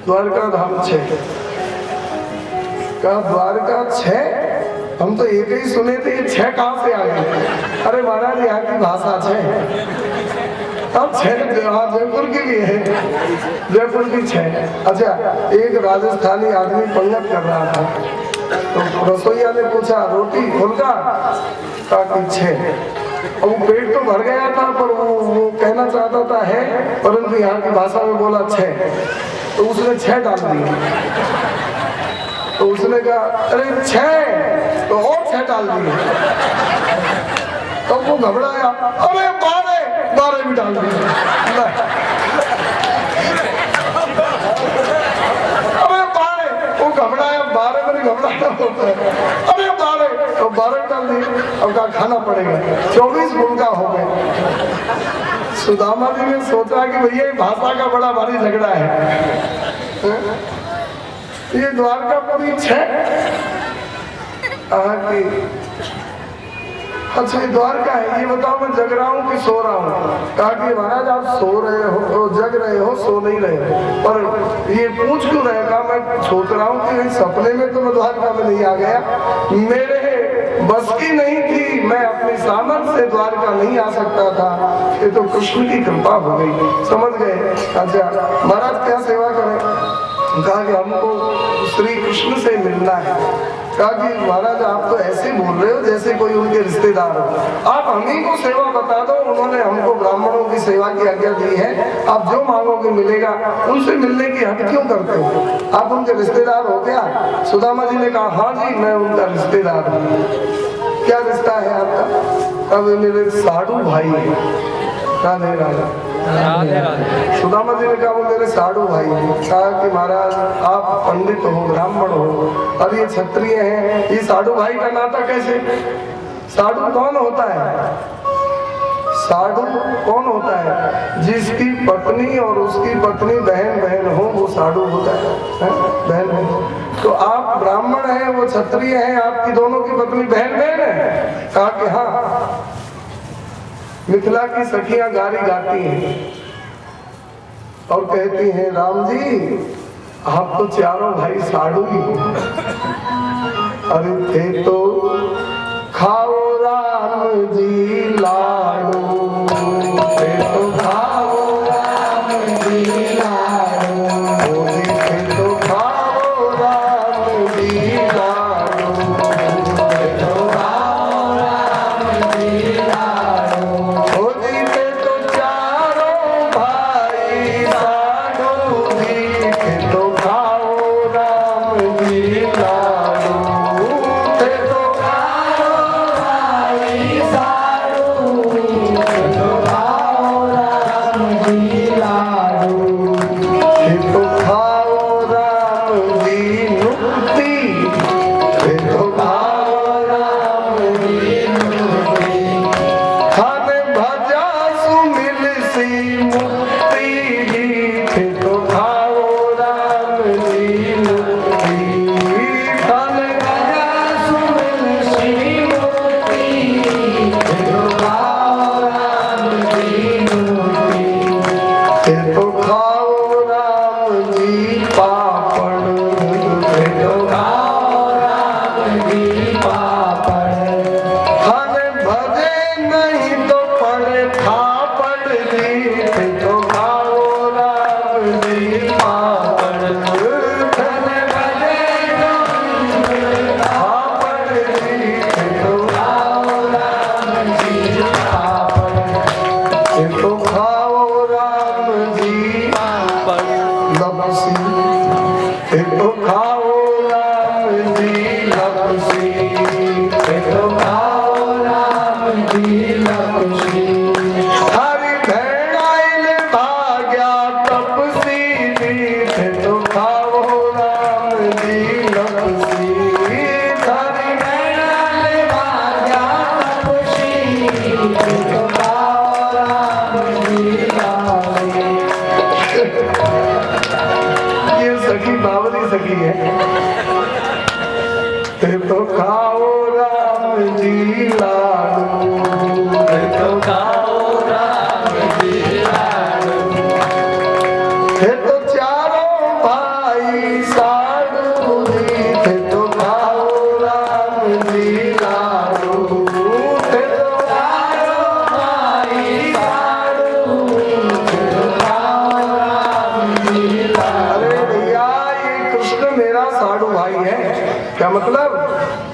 द्वारका धाम 6। क्या द्वारका 6? हम तो एक ही सुने थे, ये 6 कहाँ से आ गए? अरे महाराज यहाँ की भाषा 6। अब 6 जयपुर की भी है, जयपुर की 6। अच्छा, एक राजस्थानी आदमी पंगत कर रहा था, तो रसोईया ने पूछा रोटी खोलका? कहा कि 6। और वो पेट तो भर गया था, पर वो कहना चाहता था है, परंतु यहाँ की भाषा में बोला 6, तो उसने 6 डाल दिया। तो उसने कहा अरे 6, तो और 6 डाल दिए। तो वो घबराया, अरे 12 भी डाल दिए। अरे 12, वो घबराया, 12 में घबराया होता है। अरे उतारे तो 12 डाल दिए, अब का खाना पड़ेगा, 24 गुणका हो गए। सुदामा जी ने सोचा कि भैया भाषा का बड़ा भारी झगड़ा है, ये द्वारकापुरी अच्छा ये द्वारका है, ये बताओ मैं जग रहा हूँ कि सो रहा हूँ? कहा कि महाराज आप सो रहे हो, जग रहे हो, सो नहीं रहे हो, पर ये पूछ क्यों रहे? कहा मैं सोच रहा हूँ कि सपने में तो मैं द्वारका में नहीं आ गया, मेरे बस की नहीं थी, मैं अपनी सामर्थ्य से द्वारका नहीं आ सकता था, ये तो कृष्ण की कृपा हो गई। समझ गए? अच्छा महाराज क्या सेवा करें? कहा कि हमको श्री कृष्ण से मिलना है। कहा कि महाराज आप तो ऐसे बोल रहे हो जैसे कोई उनके रिश्तेदार हो, आप हमी को सेवा बता दो, उन्होंने हमको ब्राह्मणों की सेवा की आज्ञा दी है, आप जो मांगोगे मिलेगा, उनसे मिलने की हट क्यों करते हो? आप उनके रिश्तेदार हो क्या? सुदामा जी ने कहा हाँ जी मैं उनका रिश्तेदार हूँ। क्या रिश्ता है आपका? अब मेरे साधु भाई है। राधे राधे। सुदामा जी ने कहा वो मेरे साधु भाई हैं। कहा कि महाराज आप पंडित हो, ब्राह्मण हो, और ये क्षत्रिय हैं, ये साधु भाई का नाता कैसे? साधु कौन होता है? साधु कौन होता है? जिसकी पत्नी और उसकी पत्नी बहन बहन हो वो साधु होता है, बहन बहन। तो आप ब्राह्मण हैं, वो क्षत्रिय हैं, आपकी दोनों की पत्नी बहन बहन है? कहा कि हाँ। मिथिला की सखियां गारी गाती हैं और कहती हैं राम जी आप तो चारों भाई साधु ही हो। अरे थे तो खाओ राम जी लाडू, थे तो खाओ राम जी लाडू, थे तो खाओ राम जी लाडू, थे तो खाओ राम जी लाडू।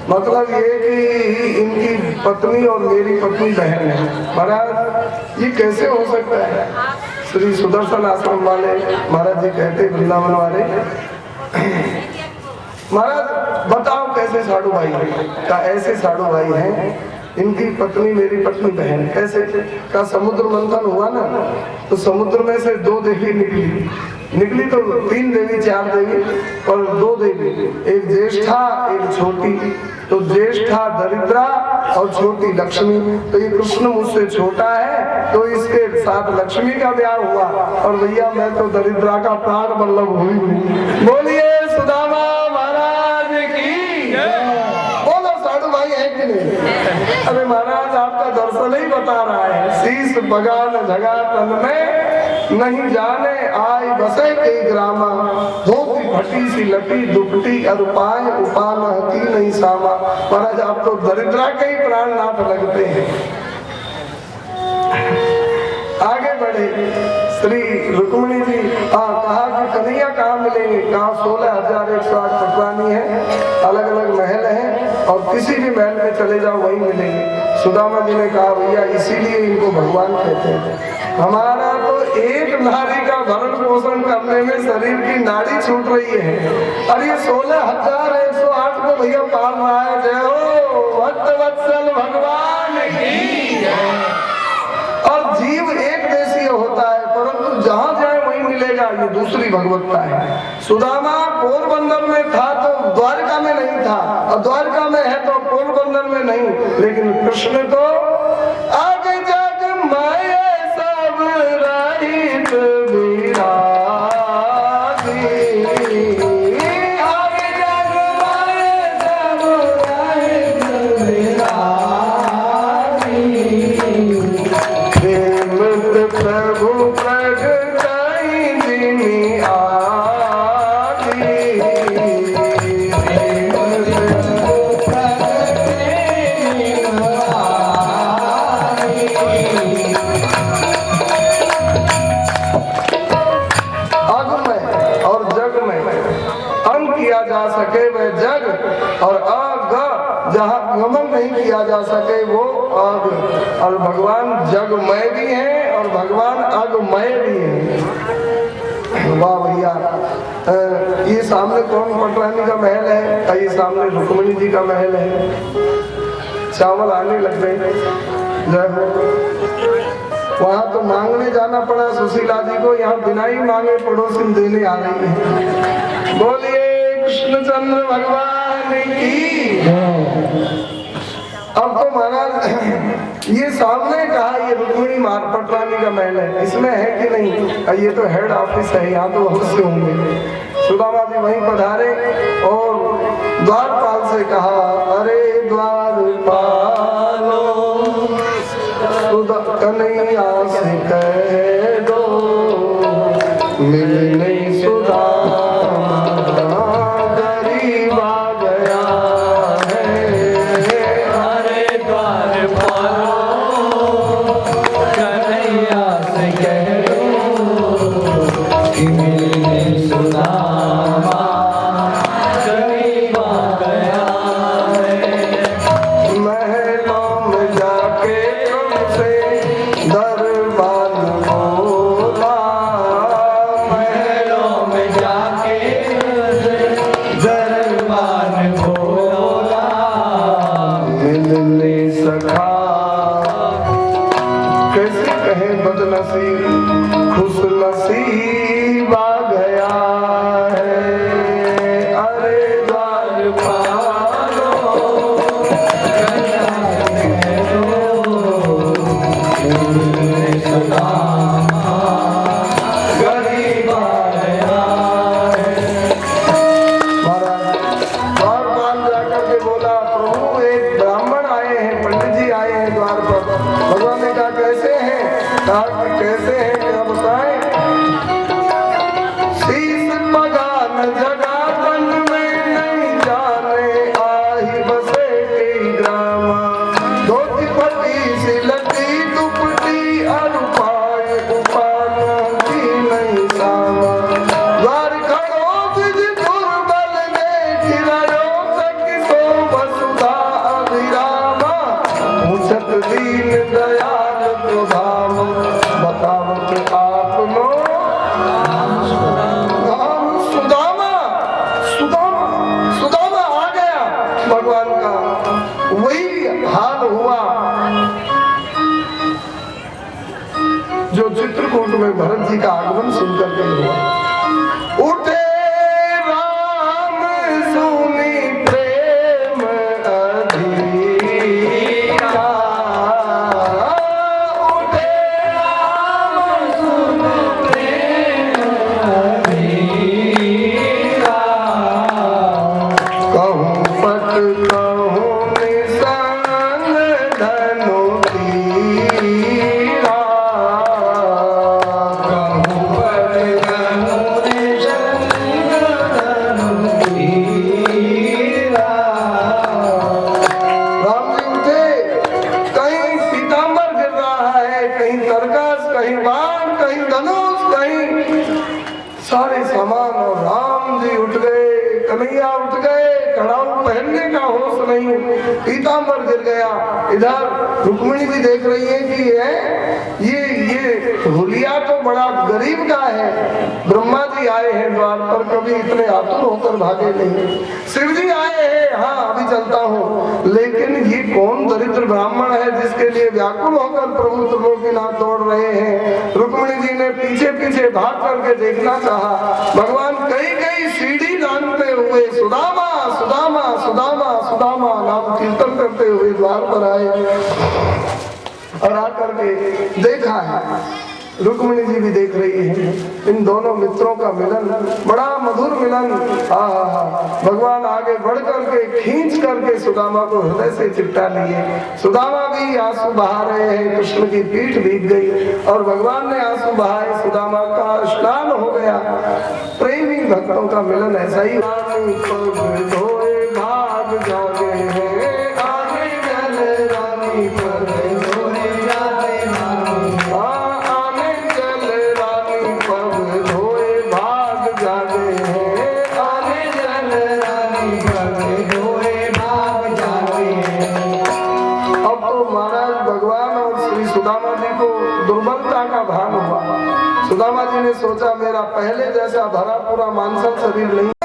मतलब ये कि इनकी पत्नी और मेरी पत्नी बहन है। महाराज ये कैसे हो सकता है? श्री सुदर्शन आश्रम वाले महाराज जी कहते, वृंदावन वाले, महाराज बताओ कैसे साधु भाई है? क्या ऐसे साधु भाई हैं, इनकी पत्नी मेरी पत्नी बहन। कैसे? का समुद्र मंथन हुआ ना, तो समुद्र में से 2 देवी निकली तो 3 देवी 4 देवी और 2 देवी, एक ज्येष्ठा एक छोटी। तो ज्येष्ठा दरिद्रा और छोटी लक्ष्मी। तो ये कृष्ण मुझसे छोटा है तो इसके साथ लक्ष्मी का ब्याह हुआ और भैया मैं तो दरिद्रा का प्राण वल्लभ हुई। बोलिए सुदामा महाराज की। बोलो साधु भाई है कि नहीं? अरे महाराज आपका दर्शन ही बता रहा है। शीश बगान जगा तन में नहीं जाने आई बसे कई ग्रामा, धोती फटी सी लटी दुपटी और पाए उपान की नहीं सामा। महाराज आप तो दरिद्रा के ही प्राणनाथ लगते हैं। आगे बढ़े श्री रुक्मिणी जी कहा कि कन्हैया कहाँ मिलेंगे? कहा 16,108 पटरानी है, अलग अलग महल हैं और किसी भी महल में चले जाओ वहीं मिलेंगे। सुदामा जी ने कहा भैया इसीलिए इनको भगवान कहते हैं। हमारा तो एक नारी का भरण पोषण करने में शरीर की नाड़ी छूट रही है और ये 16,108 को भैया पार रहा है। जय हो भक्त वत्सल भगवान की। और जीव एक देशीय होता है परंतु जहाँ जाए वहीं मिलेगा, ये दूसरी भगवत्ता है। सुदामा पोरबंदर में था तो द्वारका में नहीं था और द्वारका में है तो पोरबंदर में नहीं, लेकिन कृष्ण तो आगे जग माया सब रहित विरागी, आगे जग माया सब रहित विरागी, प्रभु प्रगटाई जिनी आदि, अग में और जग में अन किया जा सके वह जग और अग जहाँ गमन नहीं किया जा सके वो अग। और भगवान जगमय भी है और भगवान अगमय भी है। वाह भैया। ये सामने कौन पटरानी का महल है? ये सामने रुक्मिणी जी का महल है। चावल आने लग गए। जय हो। वहाँ तो मांगने जाना पड़ा सुशीला जी को, यहाँ बिना ही मांगे पड़ोसी देने आ रही है। बोलिए कृष्णचंद्र भगवान की। अब तो महाराज ये सामने कहा ये रुक्मिणी पटरानी का महल है, इसमें है कि नहीं? ये तो हेड ऑफिस है, यहाँ तो अवश्य होंगे। सुदामा जी वहीं पधारे और द्वारपाल से कहा अरे द्वारपालो कन्हैया से कह दो मिलने सुदामा गरीब आ गया है। अरे द्वारपालो कन्हैया से कह दो कि मिलने सुदामा गरीब आ गया है। महलों में जाके तुमसे दरबार बोला, महलों में जाके दरबार बोला, मिलने सखा कैसे कहे बदनसीब खुश नसीब आ गया है। अरे द्वारपालो गरीब आ गया है। द्वारपाल जाकर के बोला प्रभु एक ब्राह्मण आए हैं, पंडित जी आए हैं द्वार पर। भगवान ने कहा कैसे हैं? कहा कि कैसे हैं क्या बताएं? शीश बगान जगा तन में नहीं जाने आही बसे कई ग्रामा, धोती फटी सी लटी दुपटी और पाए उपान की नहीं सामा। द्वार खड़ो जिज दुर्बल ने गिरायो सखी सो वसुधा अभिरामा, पूछत दीन दयाल तो धाम बतावत आप लो सुदामा। सुदामा सुदामा आ गया। भगवान का वही हाल हुआ जो चित्रकूट में भरत जी का आगमन सुनकर के हुआ। उठे राम सुनी प्रेम सारे सामान और राम जी उठ गए, कन्हैया उठ गए, कड़ाऊ पहनने का होश नहीं, पीताम्बर गिर गया। इधर रुक्मिणी भी देख रही है कि ये हुलिया तो बड़ा गरीब का है, ब्रह्मा जी आए हैं द्वार पर, कभी इतने आतुर होकर भागे नहीं। शिव जी आए हैं, हाँ अभी चलता हूँ, लेकिन ये कौन दरिद्र ब्राह्मण है जिसके लिए व्याकुल होकर प्रभु त्रिलोकीनाथ दौड़ रहे हैं। रुक्मिणी जी ने पीछे पीछे भाग करके देखना चाहा, भगवान कई कई सीढ़ी लांघते हुए सुदामा सुदामा सुदामा सुदामा नाम कीर्तन करते हुए द्वार पर आए और आकर के देखा है। रुक्मिणी जी भी देख रही है इन दोनों मित्रों का मिलन, बड़ा मधुर मिलन। भगवान आगे बढ़ करके खींच करके सुदामा को हृदय से चिपटा लिए। सुदामा भी आंसू बहा रहे हैं, कृष्ण की पीठ भीग गई और भगवान ने आंसू बहाए, सुदामा का स्नान हो गया। प्रेमी भक्तों का मिलन ऐसा ही। भाग जागे हैं आगे चल रानी पर दुर्बलता का भान हुआ। सुदामा जी ने सोचा मेरा पहले जैसा भरा पूरा मानसिक शरीर नहीं